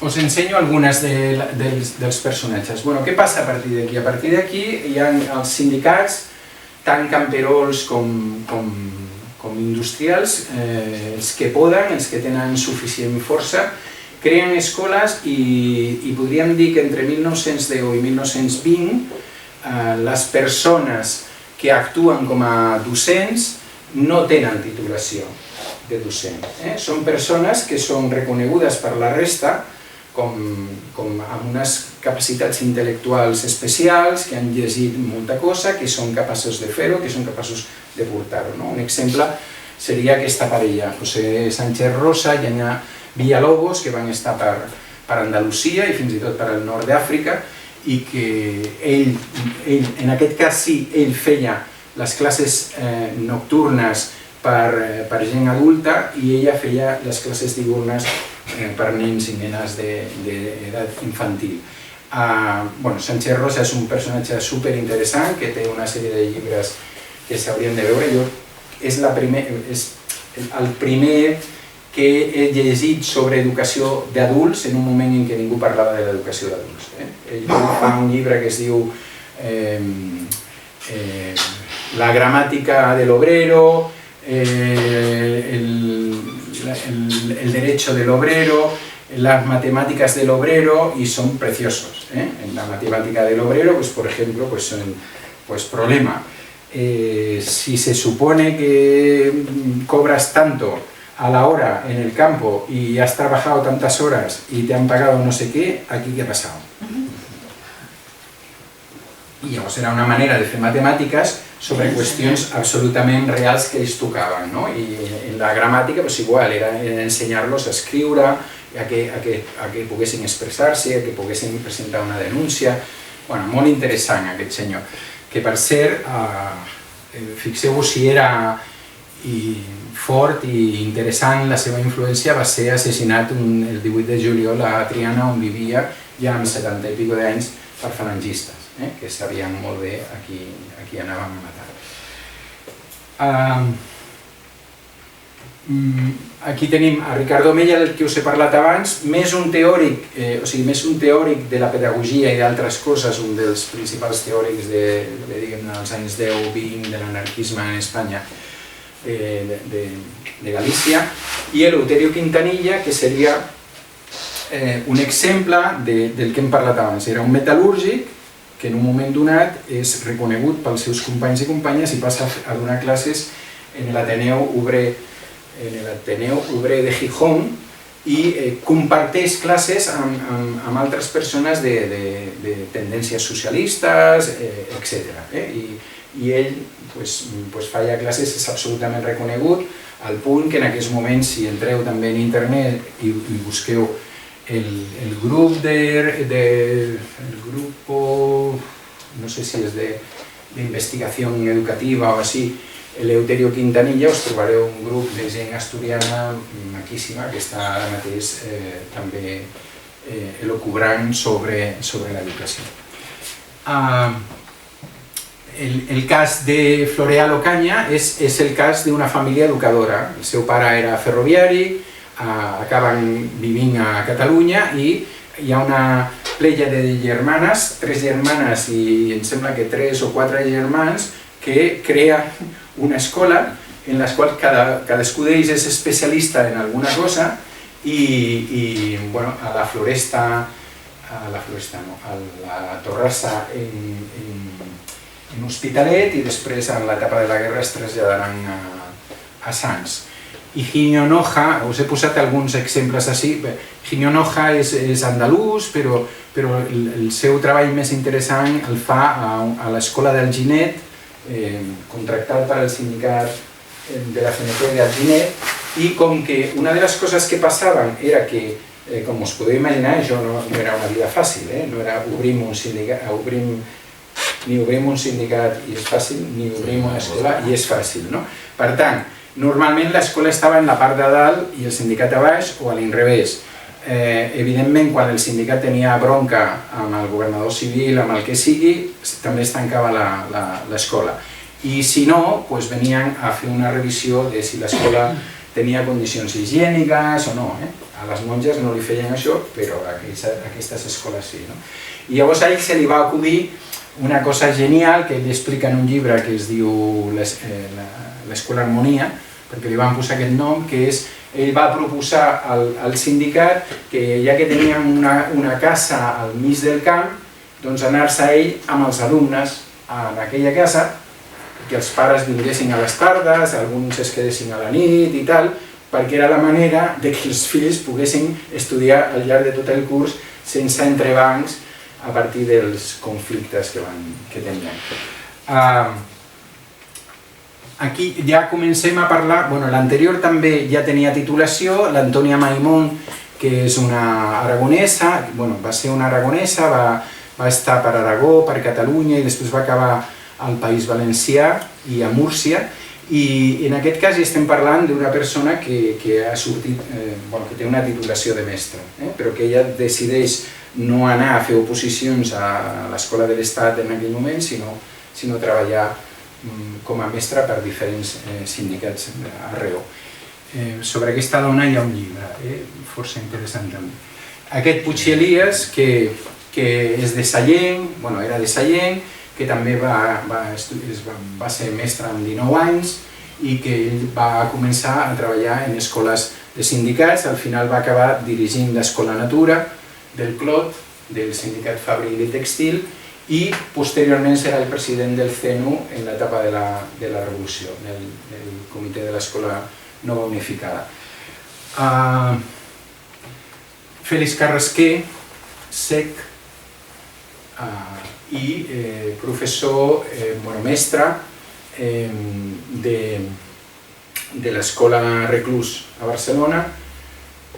Speaker 1: Us ensenyo algunes dels personatges. Què passa a partir d'aquí? A partir d'aquí hi ha els sindicats, tant camperols com industrials, els que poden, els que tenen suficient força, creen escoles i podríem dir que entre 1910 i 1920 les persones que actuen com a docents no tenen titulació de docent. Són persones que són reconegudes per la resta com amb unes capacitats intel·lectuals especials, que han llegit molta cosa, que són capaços de fer-ho, que són capaços de portar-ho. Un exemple seria aquesta parella, José Sánchez Rosa i Ana Villalobos, que van estar per Andalusia i fins i tot per al nord d'Àfrica, i que ell, en aquest cas sí, ell feia les classes nocturnes per gent adulta i ella feia les classes diürnes per nens i nenes d'edat infantil. Sánchez Rosa és un personatge superinteressant que té una sèrie de llibres que s'haurien de veure. És el primer que he llegit sobre educació d'adults en un moment en què ningú parlava de l'educació d'adults. Ell fa un llibre que es diu La gramàtica del obrero, el derecho del obrero, las matemáticas del obrero, y son preciosos. En la matemática del obrero, por ejemplo, problema. Si se supone que cobras tanto a la hora en el campo y has trabajado tantas horas y te han pagado no sé qué, aquí què ha passat? I llavors era una manera de fer matemàtiques sobre qüestions absolutament reals que ells tocaven. I en la gramàtica igual, era ensenyar-los a escriure, a que poguessin expressar-se, a que poguessin presentar una denúncia. Molt interessant aquest senyor, que per cert, fixeu-vos si era fort i interessant la seva influència, va ser assassinat el 18 de juliol a Triana, on vivia ja amb 70 i pico d'anys, per falangistes, que sabien molt bé a qui anaven a matar. Aquí tenim a Ricardo Mella, del que us he parlat abans, més un teòric de la pedagogia i d'altres coses, un dels principals teòrics dels anys 10-20 de l'anarquisme en Espanya, de Galícia, i Eleuterio Quintanilla, que seria un exemple del que hem parlat abans. Era un metal·lúrgic que en un moment donat és reconegut pels seus companys i companyes i passa a donar classes en l'Ateneu Obrer de Gijón i comparteix classes amb altres persones de tendències socialistes, etc. I ell feia classes, és absolutament reconegut, al punt que en aquests moments, si entreu també en internet i busqueu el grup no sé si és d'investigació educativa o així, Eleuterio Quintanilla, us trobareu un grup de gent asturiana maquíssima que està ara mateix també elocubrant sobre l'educació. El cas de Floreal Ocaña és el cas d'una família educadora. El seu pare era ferroviari, acaben vivint a Catalunya i hi ha plèiade de germanes, 3 germanes i em sembla que 3 o 4 germans, que crea una escola en la qual cadascú d'ells és especialista en alguna cosa i bueno, a la Torrassa en Hospitalet i després en l'etapa de la guerra es traslladaran a Sants. I Giñonoja, us he posat alguns exemples així, Giñonoja és andalús, però el seu treball més interessant el fa a l'escola d'Alginet, contractat per al sindicat de la CNT d'Alginet, i com que una de les coses que passaven era que, com us podeu imaginar, això no era una vida fàcil, no era obrim un sindicat i és fàcil, ni obrim una escola i és fàcil. Per tant, normalment l'escola estava en la part de dalt i el sindicat a baix o a l'inrevés. Evidentment, quan el sindicat tenia bronca amb el governador civil, amb el que sigui, també es tancava l'escola. I si no, venien a fer una revisió de si l'escola tenia condicions higièniques o no. A les monges no li feien això, però a aquestes escoles sí. I llavors a ell se li va acudir una cosa genial que ell explica en un llibre que es diu l'Escola Harmonia, perquè li van posar aquest nom, que és, ell va proposar al sindicat que ja que tenien una casa al mig del camp, doncs anar-se ell amb els alumnes en aquella casa, que els pares vinguessin a les tardes, alguns es quedessin a la nit i tal, perquè era la manera que els fills poguessin estudiar al llarg de tot el curs sense entrebancs a partir dels conflictes que tenien. Aquí ja comencem a parlar, l'anterior també ja tenia titulació, l'Antònia Maimón, que és una aragonesa, va ser una aragonesa, va estar per Aragó, per Catalunya i després va acabar al País Valencià i a Múrcia, i en aquest cas estem parlant d'una persona que ha sortit, que té una titulació de mestre, però que ella decideix no anar a fer oposicions a l'Escola de l'Estat en aquell moment, sinó treballar com a mestre per diferents sindicats arreu. Sobre aquesta dona hi ha un llibre, força interessant també. Aquest Puig Elias, que és de Sallent, era de Sallent, que també va ser mestre amb 19 anys i que ell va començar a treballar en escoles de sindicats, al final va acabar dirigint l'Escola Natura del Clot, del sindicat Fabril i Textil, i posteriorment serà el president del CENU en l'etapa de la Revolució, del Comitè de l'Escola Nova Unificada. Félix Carrasquer, cec, i professor, mestre de l'Escola Reclús a Barcelona.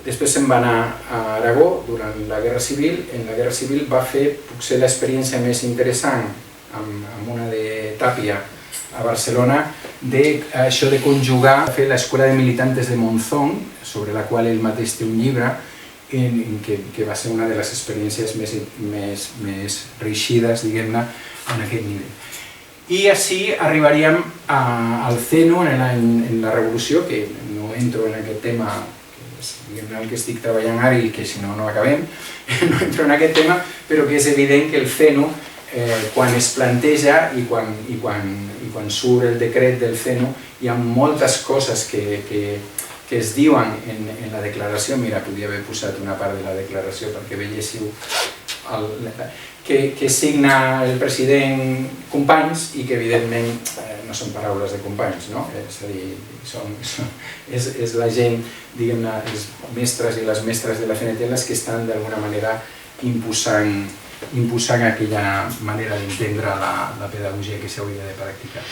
Speaker 1: Després se'n va anar a Aragó durant la Guerra Civil. En la Guerra Civil va fer potser l'experiència més interessant amb una de Tàpia a Barcelona d'això de conjugar, fer l'Escola de Militantes de Monzón, sobre la qual ell mateix té un llibre, que va ser una de les experiències més reixides, diguem-ne, en aquest nivell. I així arribaríem al CENU en la Revolució, que no entro en aquest tema, diguem-ne, el que estic treballant ara i que si no, no acabem, no entro en aquest tema, però que és evident que el CENU, quan es planteja i quan surt el decret del CENU, hi ha moltes coses que es diuen en la declaració. Mira, podria haver posat una part de la declaració perquè veiéssiu que signa el president Companys i que evidentment no són paraules de Companys, no? És a dir, és la gent, diguem-ne, els mestres i les mestres de la CNT les que estan d'alguna manera imposant aquella manera d'entendre la pedagogia que s'hauria de practicar.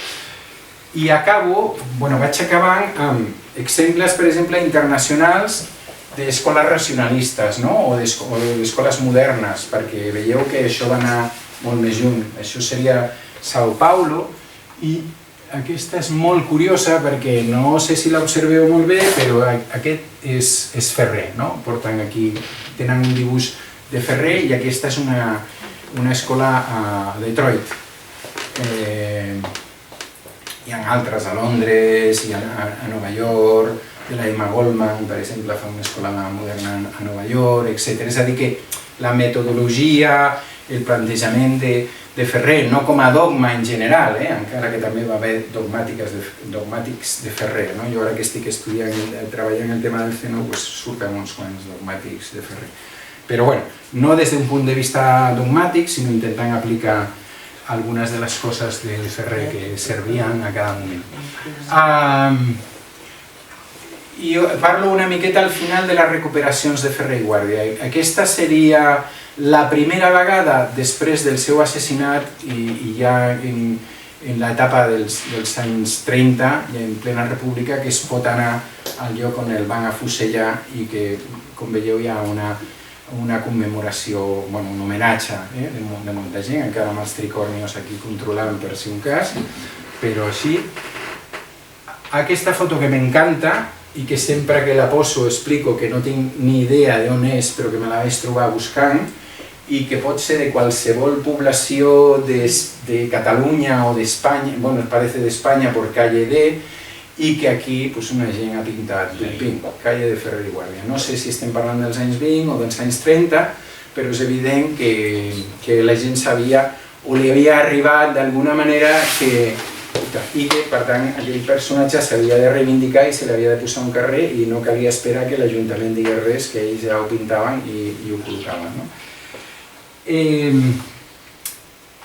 Speaker 1: I acabo, vaig acabant amb exemples, per exemple, internacionals d'escoles racionalistes o d'escoles modernes, perquè veieu que això va anar molt més lluny. Això seria Sao Paulo, i aquesta és molt curiosa perquè no sé si l'observeu molt bé, però aquest és Ferrer. Porten aquí, tenen un dibuix de Ferrer i aquesta és una escola a Detroit. Hi ha altres a Londres i a Nova York, la Emma Goldman, per exemple, fa una escola moderna a Nova York, etc. És a dir, que la metodologia, el plantejament de Ferrer, no com a dogma en general, encara que també va haver dogmàtics de Ferrer. Jo ara que estic treballant el tema del Zeno, surten uns quants dogmàtics de Ferrer. Però bueno, no des d'un punt de vista dogmàtic, sinó intentant aplicar algunes de les coses del Ferrer que servien a cada moment. I parlo una miqueta al final de les recuperacions de Ferrer i Guàrdia. Aquesta seria la primera vegada després del seu assassinat i ja en l'etapa dels anys 30, en plena república, que es pot anar al lloc on el van afusellar i que, com veieu, hi ha una commemoració, un homenatge de molta gent, encara amb els tricornios aquí controlant per si un cas, però així. Aquesta foto que m'encanta i que sempre que la poso explico que no tinc ni idea d'on és, però que me la vaig trobar buscant, i que pot ser de qualsevol població de Catalunya o d'Espanya, parece d'Espanya per calle D, i que aquí una gent ha pintat calle de Ferrer i Guàrdia. No sé si estem parlant dels anys 20 o dels anys 30, però és evident que la gent sabia o li havia arribat d'alguna manera i que, per tant, aquell personatge s'havia de reivindicar i se li havia de posar un carrer i no calia esperar que l'Ajuntament digués res, que ells ja ho pintaven i ho col·locaven.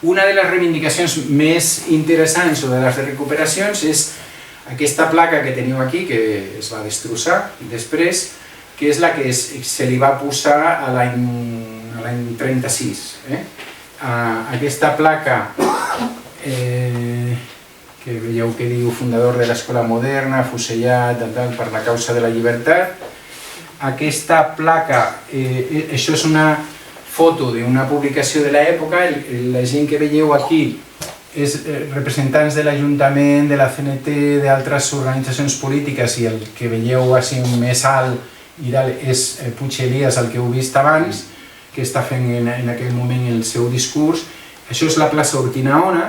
Speaker 1: Una de les reivindicacions més interessants o de les recuperacions és aquesta placa que teniu aquí, que es va destrossar després, que és la que se li va posar a l'any 36. Aquesta placa que veieu que diu fundador de l'Escola Moderna, afusellat per la causa de la llibertat. Aquesta placa, això és una foto d'una publicació de l'època, la gent que veieu aquí és representants de l'Ajuntament, de la CNT, d'altres organitzacions polítiques, i el que veieu així més alt és Puig Elias, el que heu vist abans, que està fent en aquell moment el seu discurs. Això és la plaça Urquinaona,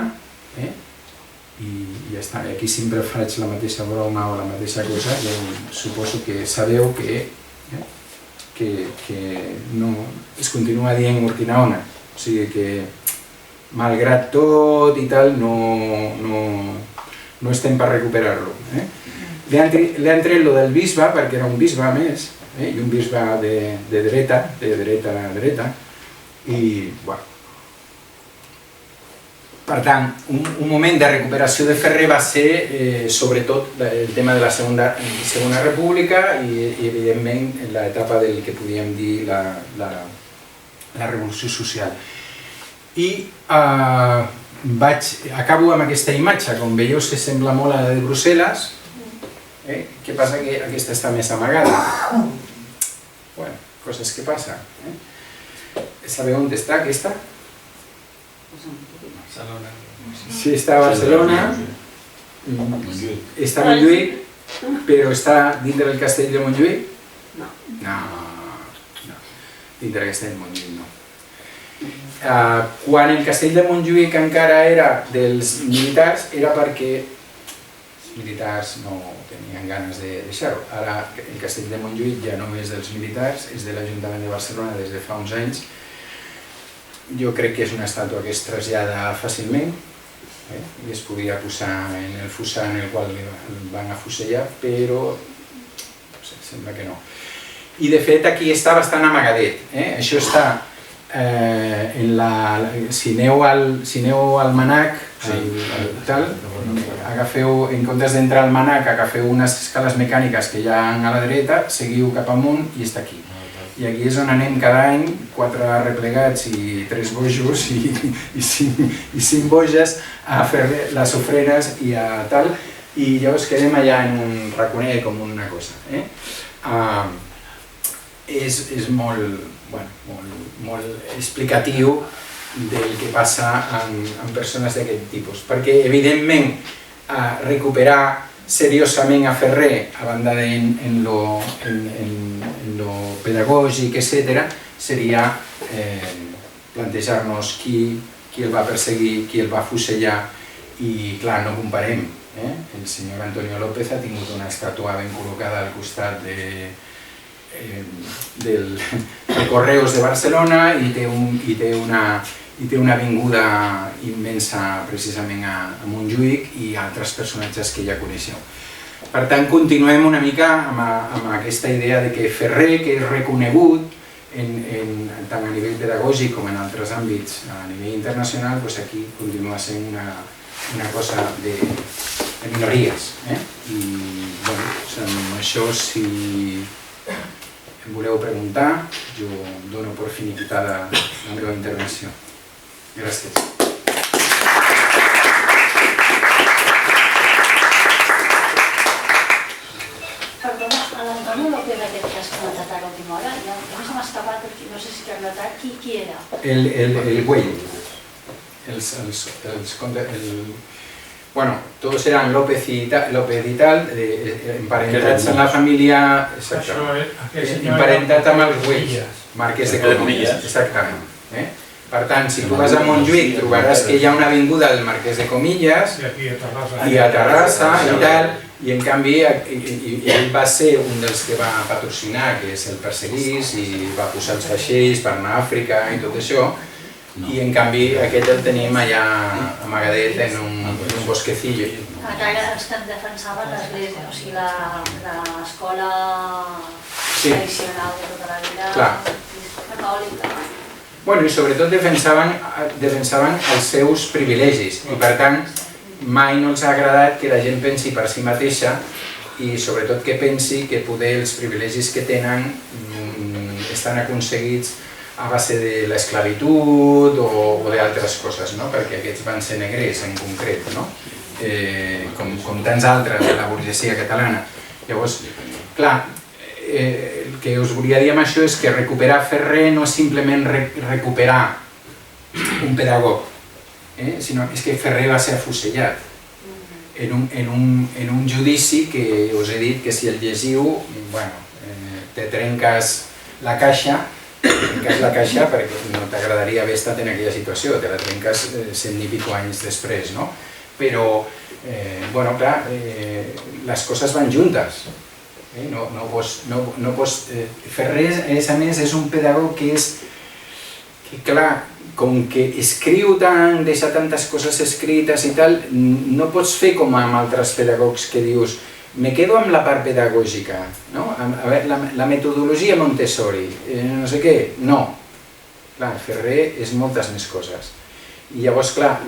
Speaker 1: i ja està, aquí sempre faig la mateixa broma o la mateixa cosa, suposo que sabeu que no es continua dient Urquinaona, o sigui que malgrat tot i tal no estem per recuperar-lo. Li han tret lo del bisbe perquè era un bisbe a més, i un bisbe de dreta, i bueno. Per tant, un moment de recuperació de Ferrer va ser sobretot el tema de la Segona República i evidentment l'etapa del que podíem dir la Revolució Social. I acabo amb aquesta imatge, com veieu sembla molt a la de Brussel·les, què passa que aquesta està més amagada. Bueno, coses que passen. Sabeu on està aquesta? Sí, està a Barcelona, està a Montjuïc, però està dintre del castell de Montjuïc? No. No, dintre del castell de Montjuïc no. Quan el castell de Montjuïc encara era dels militars, era perquè els militars no tenien ganes de deixar-ho. Ara el castell de Montjuïc ja no és dels militars, és de l'Ajuntament de Barcelona des de fa uns anys. Jo crec que és una estàtua que es trasllada fàcilment i es podia posar en el fossar en el qual el van afusellar, però sembla que no. I de fet aquí està bastant amagadet. Això està, si aneu al MNAC, agafeu, en comptes d'entrar al MNAC, agafeu unes escales mecàniques que hi ha a la dreta, seguiu cap amunt i està aquí. I aquí és on anem cada any, 4 replegats i 3 bojos i 5 boges a fer les ofrenes i a tal, i llavors quedem allà en un raconet com una cosa. És molt explicatiu del que passa amb persones d'aquest tipus, perquè evidentment recuperar seriosament a Ferrer, a banda en lo pedagògic, etc., seria plantejar-nos qui el va perseguir, qui el va afusellar, i clar, no comparem. El senyor Antonio López ha tingut una estàtua ben col·locada al costat de Correos de Barcelona i té una avinguda immensa precisament a Montjuïc i altres personatges que ja coneixeu. Per tant, continuem una mica amb aquesta idea de que Ferrer, que és reconegut tant a nivell pedagògic com en altres àmbits a nivell internacional, aquí continua sent una cosa de minories. I amb això, si em voleu preguntar, jo dono per finiquitada la meva intervenció. Gràcies.
Speaker 3: Perdona, a l'Antonio López aquest que has comentat a l'última hora, ja se m'ha escapat, no sé si t'ha relatat, qui era?
Speaker 1: El güell. Bueno, todos eran López y tal, emparentats en la família... Emparentat amb els Güells, Marquès de Comillas, exactament. Per tant, si tu vas a Montjuïc trobaràs que hi ha una avinguda del Marquès de Comillas i a Terrassa i tal, i en canvi ell va ser un dels que va patrocinar que se'l perseguís i va posar els vaixells per anar a Àfrica i tot això, i en canvi aquest el tenim allà amagadet en un bosquecillo.
Speaker 3: Encara els que defensaven l'església, o sigui, l'escola tradicional de tota la vida catòlica.
Speaker 1: Bueno, i sobretot defensaven els seus privilegis i per tant mai no els ha agradat que la gent pensi per si mateixa i sobretot que pensi que poder els privilegis que tenen estan aconseguits a base de l'esclavitud o d'altres coses, perquè aquests van ser negrers en concret, com tants altres de la burgesia catalana. Llavors, clar, el que us volia dir amb això és que recuperar Ferrer no és simplement recuperar un pedagog, sinó que Ferrer va ser afusellat en un judici que us he dit que si el llegiu, te trenques la caixa perquè no t'agradaria haver estat en aquella situació, te la trenques 100 i pico anys després, però, clar, les coses van juntes. Ferrer, a més, és un pedagog que clar, com que escriu tant, deixa tantes coses escrites i tal, no pots fer com amb altres pedagogs que dius me quedo amb la part pedagògica, a veure, la metodologia Montessori, no sé què, no. Clar, Ferrer és moltes més coses. I llavors, clar,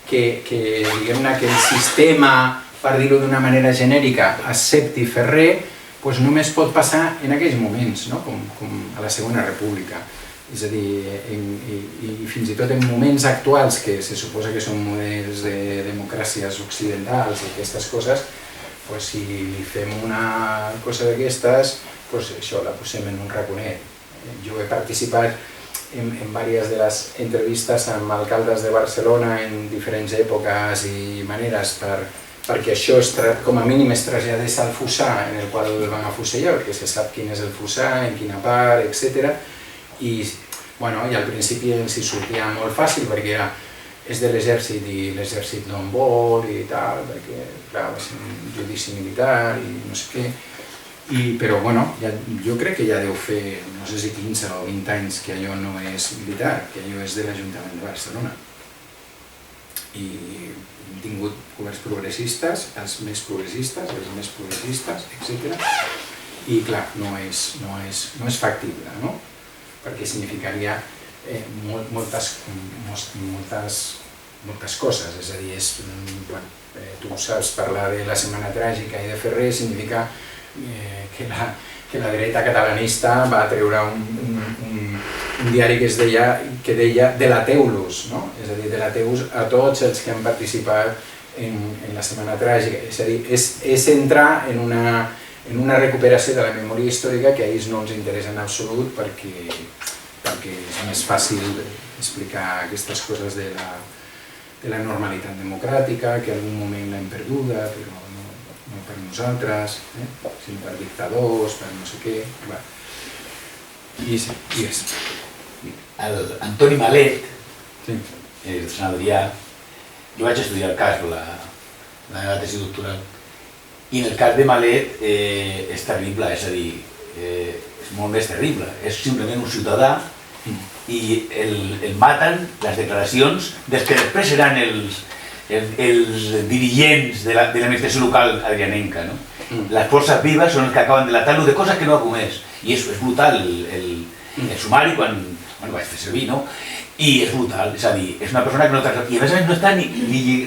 Speaker 1: que diguem-ne que el sistema, per dir-ho d'una manera genèrica, accepti Ferrer, només pot passar en aquells moments, com a la Segona República. És a dir, i fins i tot en moments actuals, que se suposa que són models de democràcies occidentals i aquestes coses, si li fem una cosa d'aquestes, això la posem en un raconet. Jo he participat en diverses de les entrevistes amb alcaldes de Barcelona en diferents èpoques i maneres perquè això com a mínim es traslladés al Fossar en el qual el van afusellar, perquè se sap quin és el Fossar, en quina part, etc. I al principi ens hi sortia molt fàcil perquè és de l'exèrcit i l'exèrcit no en vol i tal, perquè clar, va ser un judici militar i no sé què. Però jo crec que ja deu fer, no sé si 15 o 20 anys que allò no és militar, que allò és de l'Ajuntament de Barcelona. I hem tingut governs progressistes, els més progressistes, etc. I clar, no és factible, perquè significaria moltes coses, és a dir, tu saps, parlar de la Setmana Tràgica i de Ferrer significa que la dreta catalanista va treure un diari que deia delateu-los, és a dir, delateu-los a tots els que han participat en la Setmana Tràgica, és a dir, és entrar en una recuperació de la memòria històrica que a ells no els interessa en absolut perquè és més fàcil explicar aquestes coses de la normalitat democràtica, que en algun moment l'hem perduda, però no per nosaltres, sinó per dictadors, per no sé què. I és.
Speaker 4: Antoni Malet, el Sant Adrià, jo vaig estudiar el cas, la meva tesi doctoral, i en el cas de Malet és terrible, és a dir, és molt més terrible. És simplement un ciutadà i el maten les declaracions dels que després seran els dirigents de l'administració local adrianenca. Les forces vives són els que acaben de delatar-lo de coses que no ha comès. I és brutal el sumari quan vaig fer servir, no? I és brutal, és a dir, és una persona que no tracta... I a més no està ni...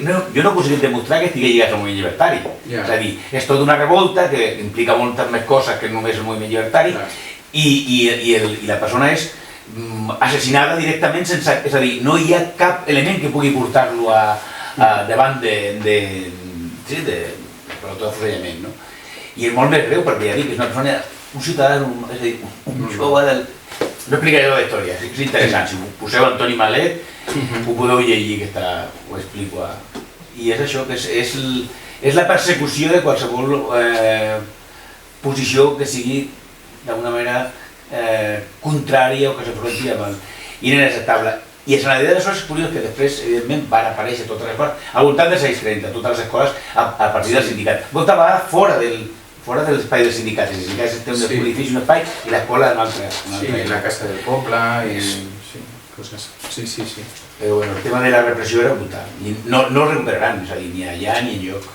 Speaker 4: Jo no he aconseguit demostrar que estigui lligat al moviment llibertari. És a dir, és tota una revolta que implica moltes més coses que només el moviment llibertari i la persona és assassinada directament sense... És a dir, no hi ha cap element que pugui portar-lo davant de l'autofusellament, no? I és molt més greu perquè ja dic, és una persona, un ciutadà, és a dir, un jove del... No explicaré la història, és interessant. Si poseu Antoni Malet, ho podeu llegir, que ho explico. I és això, que és la persecució de qualsevol posició que sigui d'alguna manera contrària o que s'afronti amb inacceptable. I a Sant Adrià de Besòs és curiós que després, evidentment, van aparèixer totes les escoles, al voltant de 630, totes les escoles a partir del sindicat. Molta vegada fora de l'espai dels sindicats. Els sindicats tenen un edifici, un espai, i l'escola en un altre.
Speaker 1: Sí, la casa del poble i coses. Sí.
Speaker 4: Però bueno, el tema de la repressió era brutal. I no el recuperaran, és a dir, ni allà ni enlloc.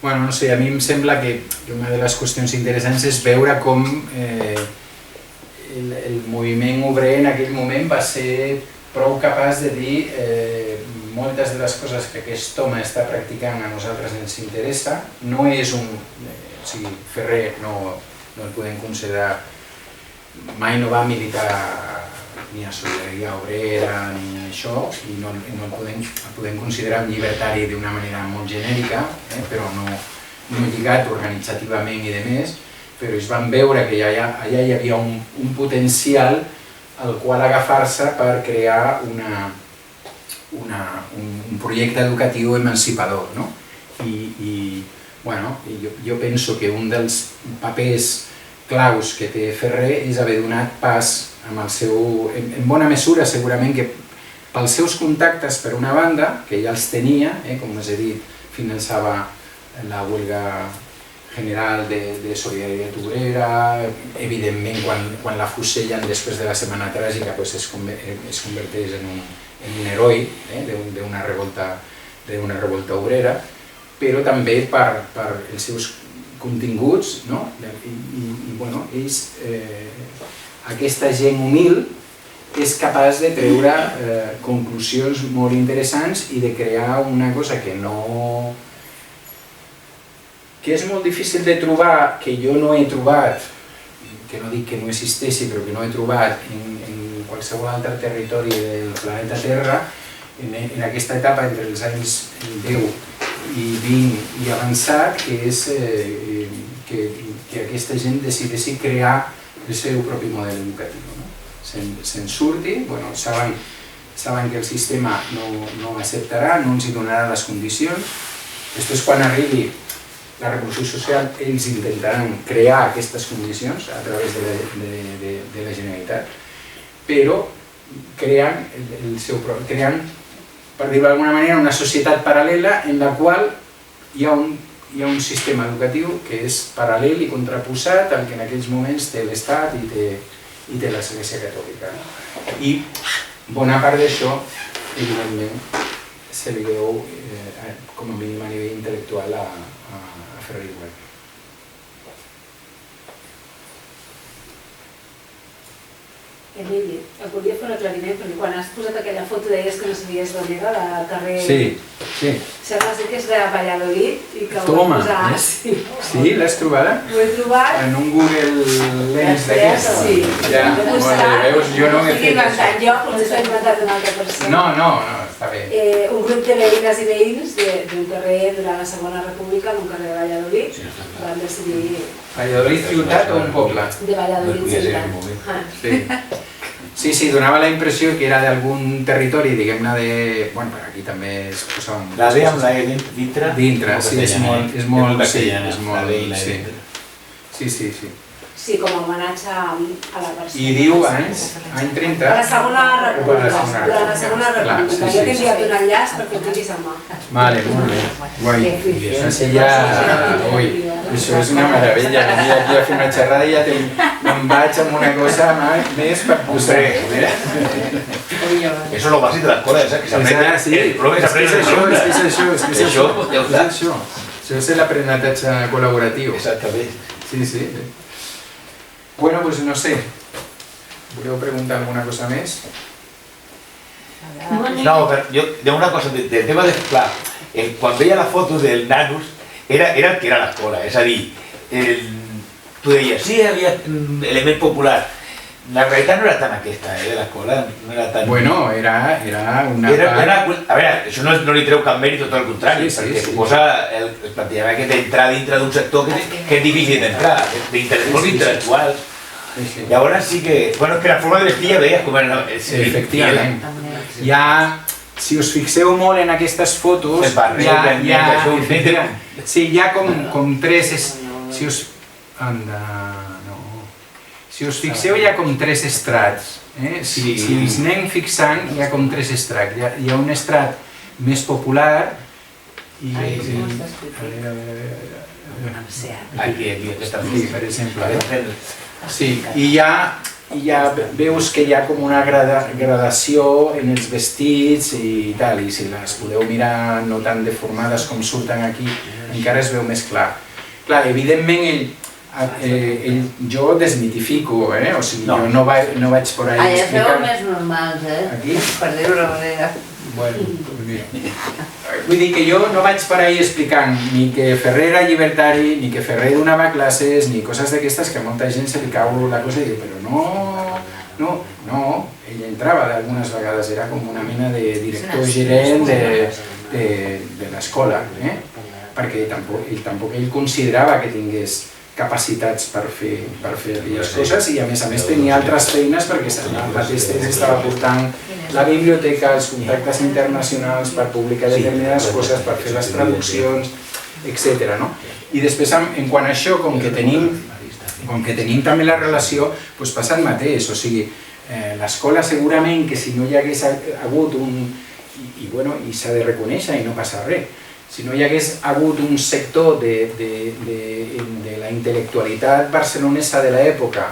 Speaker 1: Bueno, no sé, a mi em sembla que una de les qüestions interessants és veure com el moviment obrer en aquell moment va ser prou capaç de dir moltes de les coses que aquest home està practicant a nosaltres ens interessa. No és un... O sigui, Ferrer no el podem considerar... Mai no va militar ni a Solidaritat Obrera ni això, i no el podem considerar un llibertari d'una manera molt genèrica, però no lligat organitzativament i de més, però es van veure que allà hi havia un potencial al qual agafar-se per crear un projecte educatiu emancipador, no? I jo penso que un dels papers claus que té Ferrer és haver donat pas amb el seu... En bona mesura, segurament, que pels seus contactes, per una banda, que ja els tenia, com us he dit, finançava la huelga general de Solidaritat Obrera, evidentment, quan la fusellen després de la Setmana Tràgica es converteix en un heroi d'una revolta obrera, però també per els seus continguts, i aquesta gent humil és capaç de treure conclusions molt interessants i de crear una cosa que és molt difícil de trobar, que jo no he trobat, que no dic que no existeixi, però que no he trobat en qualsevol altre territori del planeta Terra, en aquesta etapa entre els anys 10 i 20 i avançat, que és que aquesta gent decideixi crear el seu propi model educatiu. Se'n surti, saben que el sistema no acceptarà, no els donarà les condicions. Després, quan arribi la revolució social, ells intentaran crear aquestes condicions a través de la Generalitat, però creant, per dir-ho d'alguna manera, una societat paral·lela en la qual hi ha un sistema educatiu que és paral·lel i contraposat al que en aquells moments té l'Estat i té l'Església Catòlica. I bona part d'això, evidentment, se li deu, com a mínim a nivell intel·lectual, a Ferrer i Güell.
Speaker 3: Emili, et volia fer un aclariment, perquè quan has posat aquella foto deies que no sabies d'on era, del carrer...
Speaker 1: Sí.
Speaker 3: Sembla que és de Valladolid i que ho
Speaker 1: Toma,
Speaker 3: vas posar...
Speaker 1: Sí, l'has trobada?
Speaker 3: Ho he trobat...
Speaker 1: En un Google Lens d'aquesta?
Speaker 3: Sí.
Speaker 1: Ja, veus, jo no he fet això.
Speaker 3: Jo, potser s'ha inventat una altra persona.
Speaker 1: No, està bé.
Speaker 3: Un grup de veïnes i veïns d'un carrer durant la Segona República, d'un carrer de Valladolid, van decidir...
Speaker 1: Valladolid ciutat o un poble?
Speaker 3: De Valladolid ciutat.
Speaker 1: Sí, donava la impressió que era d'algun territori, diguem-ne de... Bueno, aquí també es posava...
Speaker 4: La D amb la E dintre?
Speaker 1: Dintre, sí, és molt...
Speaker 4: Sí.
Speaker 5: Sí, com a homenatge a la persona.
Speaker 1: I diu anys, any 30?
Speaker 5: A la Segona República.
Speaker 1: Segona
Speaker 5: Durant la Segona
Speaker 1: República. Clar,
Speaker 5: República.
Speaker 1: sí,
Speaker 5: Jo
Speaker 1: sí,
Speaker 5: t'he enviat un enllaç perquè ho tinguis a mà.
Speaker 1: Vale, molt bé. Guai. Així ja... Ui, això és una meravella. Venir aquí a fer una xerrada i ja me'n vaig amb una cosa més per posar.
Speaker 4: Eso es lo básico de la escuela, ¿sabes? Que se aprende,
Speaker 1: Sí,
Speaker 4: el problema que se aprende en la
Speaker 1: és
Speaker 4: aula.
Speaker 1: això. Això és l'aprenentatge col·laboratiu.
Speaker 4: Exactament.
Speaker 1: Sí, sí. Bueno, pues no sé. ¿Voleu preguntar alguna cosa més?
Speaker 4: No, pero yo, de una cosa, del tema de, clar, quan veia la foto del Nanus, era el que era l'escola, és a dir, tu deies, sí, hi havia element popular, la realitat no era tan aquesta, l'escola no era tan...
Speaker 1: Bueno, era una
Speaker 4: a veure, això no li treu cap mèrit, tot el contrari, perquè suposa el plantejament que d'entrar dintre d'un sector que és difícil d'entrar, d'intel·lectuals intel·lectuals. Llavors sí que... Bueno, és que la forma de vestir ja veies com era...
Speaker 1: Efectivament. Ja, si us fixeu molt en aquestes fotos, hi ha com tres... Si us... Anda... Si us fixeu hi ha com tres estrats. Si ens anem fixant hi ha com tres estrats. Hi ha un estrat més popular i...
Speaker 4: Aquí,
Speaker 1: per exemple. Sí, i ja veus que hi ha com una gradació en els vestits i tal, i si les podeu mirar no tan deformades com surten aquí, encara es veu més clar. Clar, evidentment jo desmitifico, o sigui, jo no vaig por ahí
Speaker 6: allà es veu més normals,
Speaker 1: Aquí?
Speaker 6: per dir-ho d'una manera.
Speaker 1: Bueno, vull dir que jo no vaig per ahí explicant ni que Ferrer era llibertari, ni que Ferrer donava classes, ni coses d'aquestes que a molta gent se li cau la cosa i diu, però no, ell entrava algunes vegades, era com una mena de director gerent de l'escola, perquè tampoc ell considerava que tingués capacitats per fer aquelles coses i a més tenia altres feines perquè al mateix temps estava portant la biblioteca, els contactes internacionals per publicar determinades coses, per fer les traduccions, etc. I després, en quant a això, com que tenim també la relació, passa el mateix, o sigui, l'escola segurament que si no hi hagués hagut i s'ha de reconèixer i no passa res, si no hi hagués hagut un sector de la intel·lectualitat barcelonesa de l'època,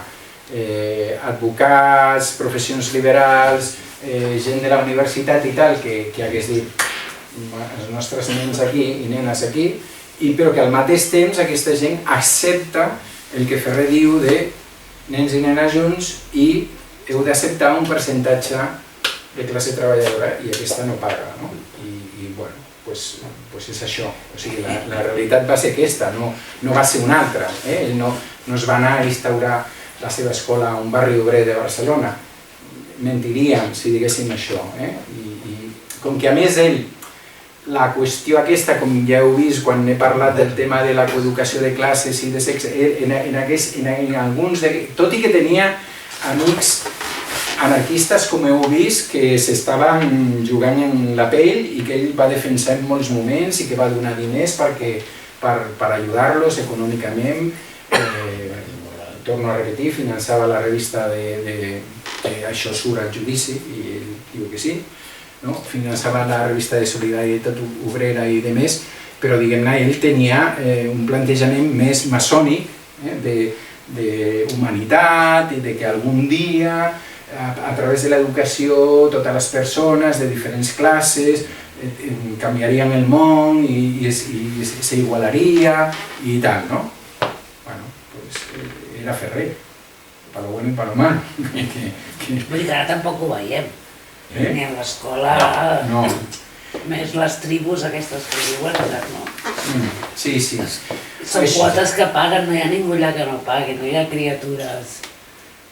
Speaker 1: advocats, professions liberals, gent de la universitat i tal, que hagués dit els nostres nens aquí i nenes aquí, però que al mateix temps aquesta gent accepta el que Ferrer diu de nens i nenes junts i heu d'acceptar un percentatge de classe treballadora i aquesta no paga. I bueno, doncs és això, o sigui, la realitat va ser aquesta, no va ser una altra. Ell no es va anar a instaurar la seva escola a un barri obrer de Barcelona, mentiríem si diguéssim això. I com que a més ell, la qüestió aquesta, com ja heu vist quan he parlat del tema de la coeducació de classes i de sexe, en alguns, tot i que tenia amics anarquistes, com heu vist, que s'estaven jugant en la pell i que ell va defensar en molts moments i que va donar diners per ajudar-los econòmicament. Torno a repetir, finançava la revista Això surt al judici, i ell diu que sí, finançava la revista de Solidaritat Obrera i de més, però diguem-ne, ell tenia un plantejament més maçònic, d'humanitat i de que algun dia a través de l'educació totes les persones de diferents classes canviarien el món i s'igualaria i tal, no? Bueno, doncs era Ferrer, per lo bueno i per lo malo.
Speaker 6: Vull dir que ara tampoc ho veiem, ni a l'escola, més les tribus aquestes que diuen, no?
Speaker 1: Sí.
Speaker 6: Són quotes que paguen, no hi ha ningú allà que no pagui, no hi ha criatures.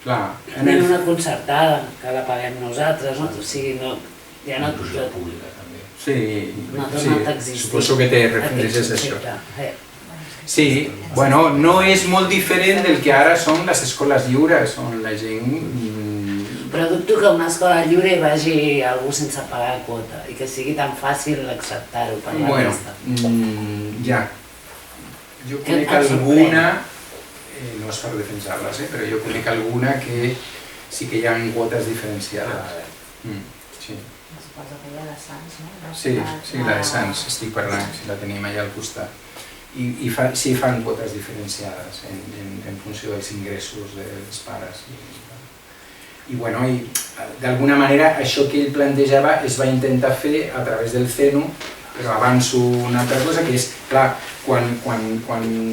Speaker 6: Ni una concertada, que la paguem nosaltres, o sigui, ja no...
Speaker 1: Sí,
Speaker 6: t'existim.
Speaker 1: suposo que te refereixes a això. Sí, bueno, no és molt diferent del que ara són les escoles lliures, on la gent...
Speaker 6: Però dubto que una escola lliure hi vagi algú sense pagar quota i que sigui tan fàcil acceptar-ho per la resta.
Speaker 1: Ja. Jo conec alguna no és per defensar-les, però jo conec alguna que sí que hi ha quotes diferenciades. Sí.
Speaker 3: Suposo que hi ha de Sants, no?
Speaker 1: Sí, la de Sants, estic parlant, si la tenim allà al costat. I sí fan quotes diferenciades en funció dels ingressos dels pares. I d'alguna manera això que ell plantejava es va intentar fer a través del CENU, però avanço una altra cosa, que és, clar, quan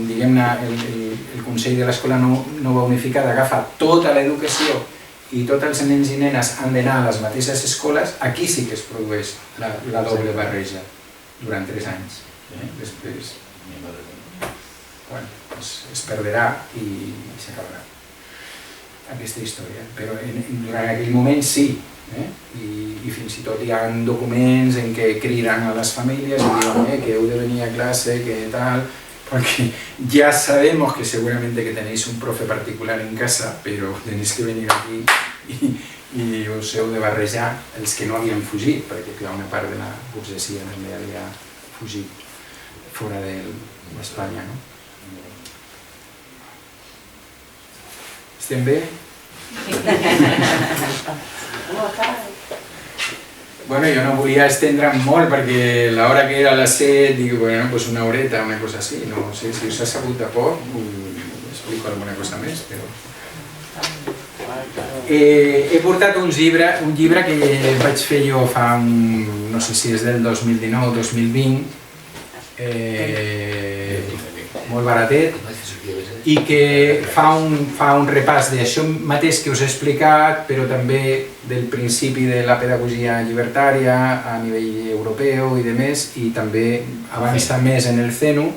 Speaker 1: diguem-ne, el Consell de l'Escola Nova Unificada agafa tota l'educació i tots els nens i nenes han d'anar a les mateixes escoles, aquí sí que es produeix la doble barreja durant 3 anys. Després es perdrà i s'acabarà aquesta història, però durant aquell moment sí, i fins i tot hi ha documents en què criden a les famílies i diuen que heu de venir a clase, que tal, perquè ja sabemos que seguramente que tenéis un profe particular en casa, però tenéis que venir aquí i us heu de barrejar els que no havien fugit, perquè clar, una part de la burgesia també havia fugit fora d'Espanya, no? Estem bé? Bueno, jo no volia estendre'm molt perquè l'hora que era a les 7 dic, bueno, pues una horeta, una cosa així, no sé si us ha sabut de poc, explico alguna cosa més, però... He portat un llibre que vaig fer jo fa no sé si és del 2019 o 2020, molt baratet, i que fa un repàs d'això mateix que us he explicat, però també del principi de la pedagogia llibertària a nivell europeu i demés, i també avança més en el CENU.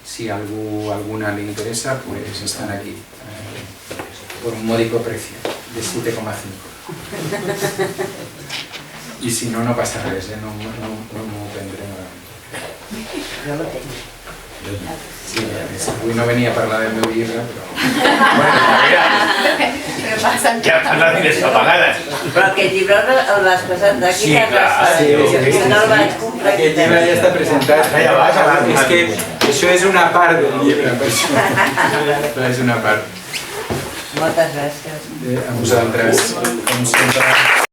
Speaker 1: Si a alguna li interessa, pues estan aquí, por un módico precio, de 7,5. I si no, no passa res, no m'ho prendré malament.
Speaker 3: Jo lo tengo.
Speaker 1: Sí, avui no venia a parlar del meu llibre, però...
Speaker 4: Ja parlat de les apagades.
Speaker 5: Però aquest llibre l'has presentat aquí?
Speaker 4: Sí, clar.
Speaker 5: No el vaig comprar.
Speaker 1: Aquest llibre ja està presentat. És que això és una part del llibre, per això. És una part.
Speaker 5: Moltes gràcies.
Speaker 1: A vosaltres, com sempre.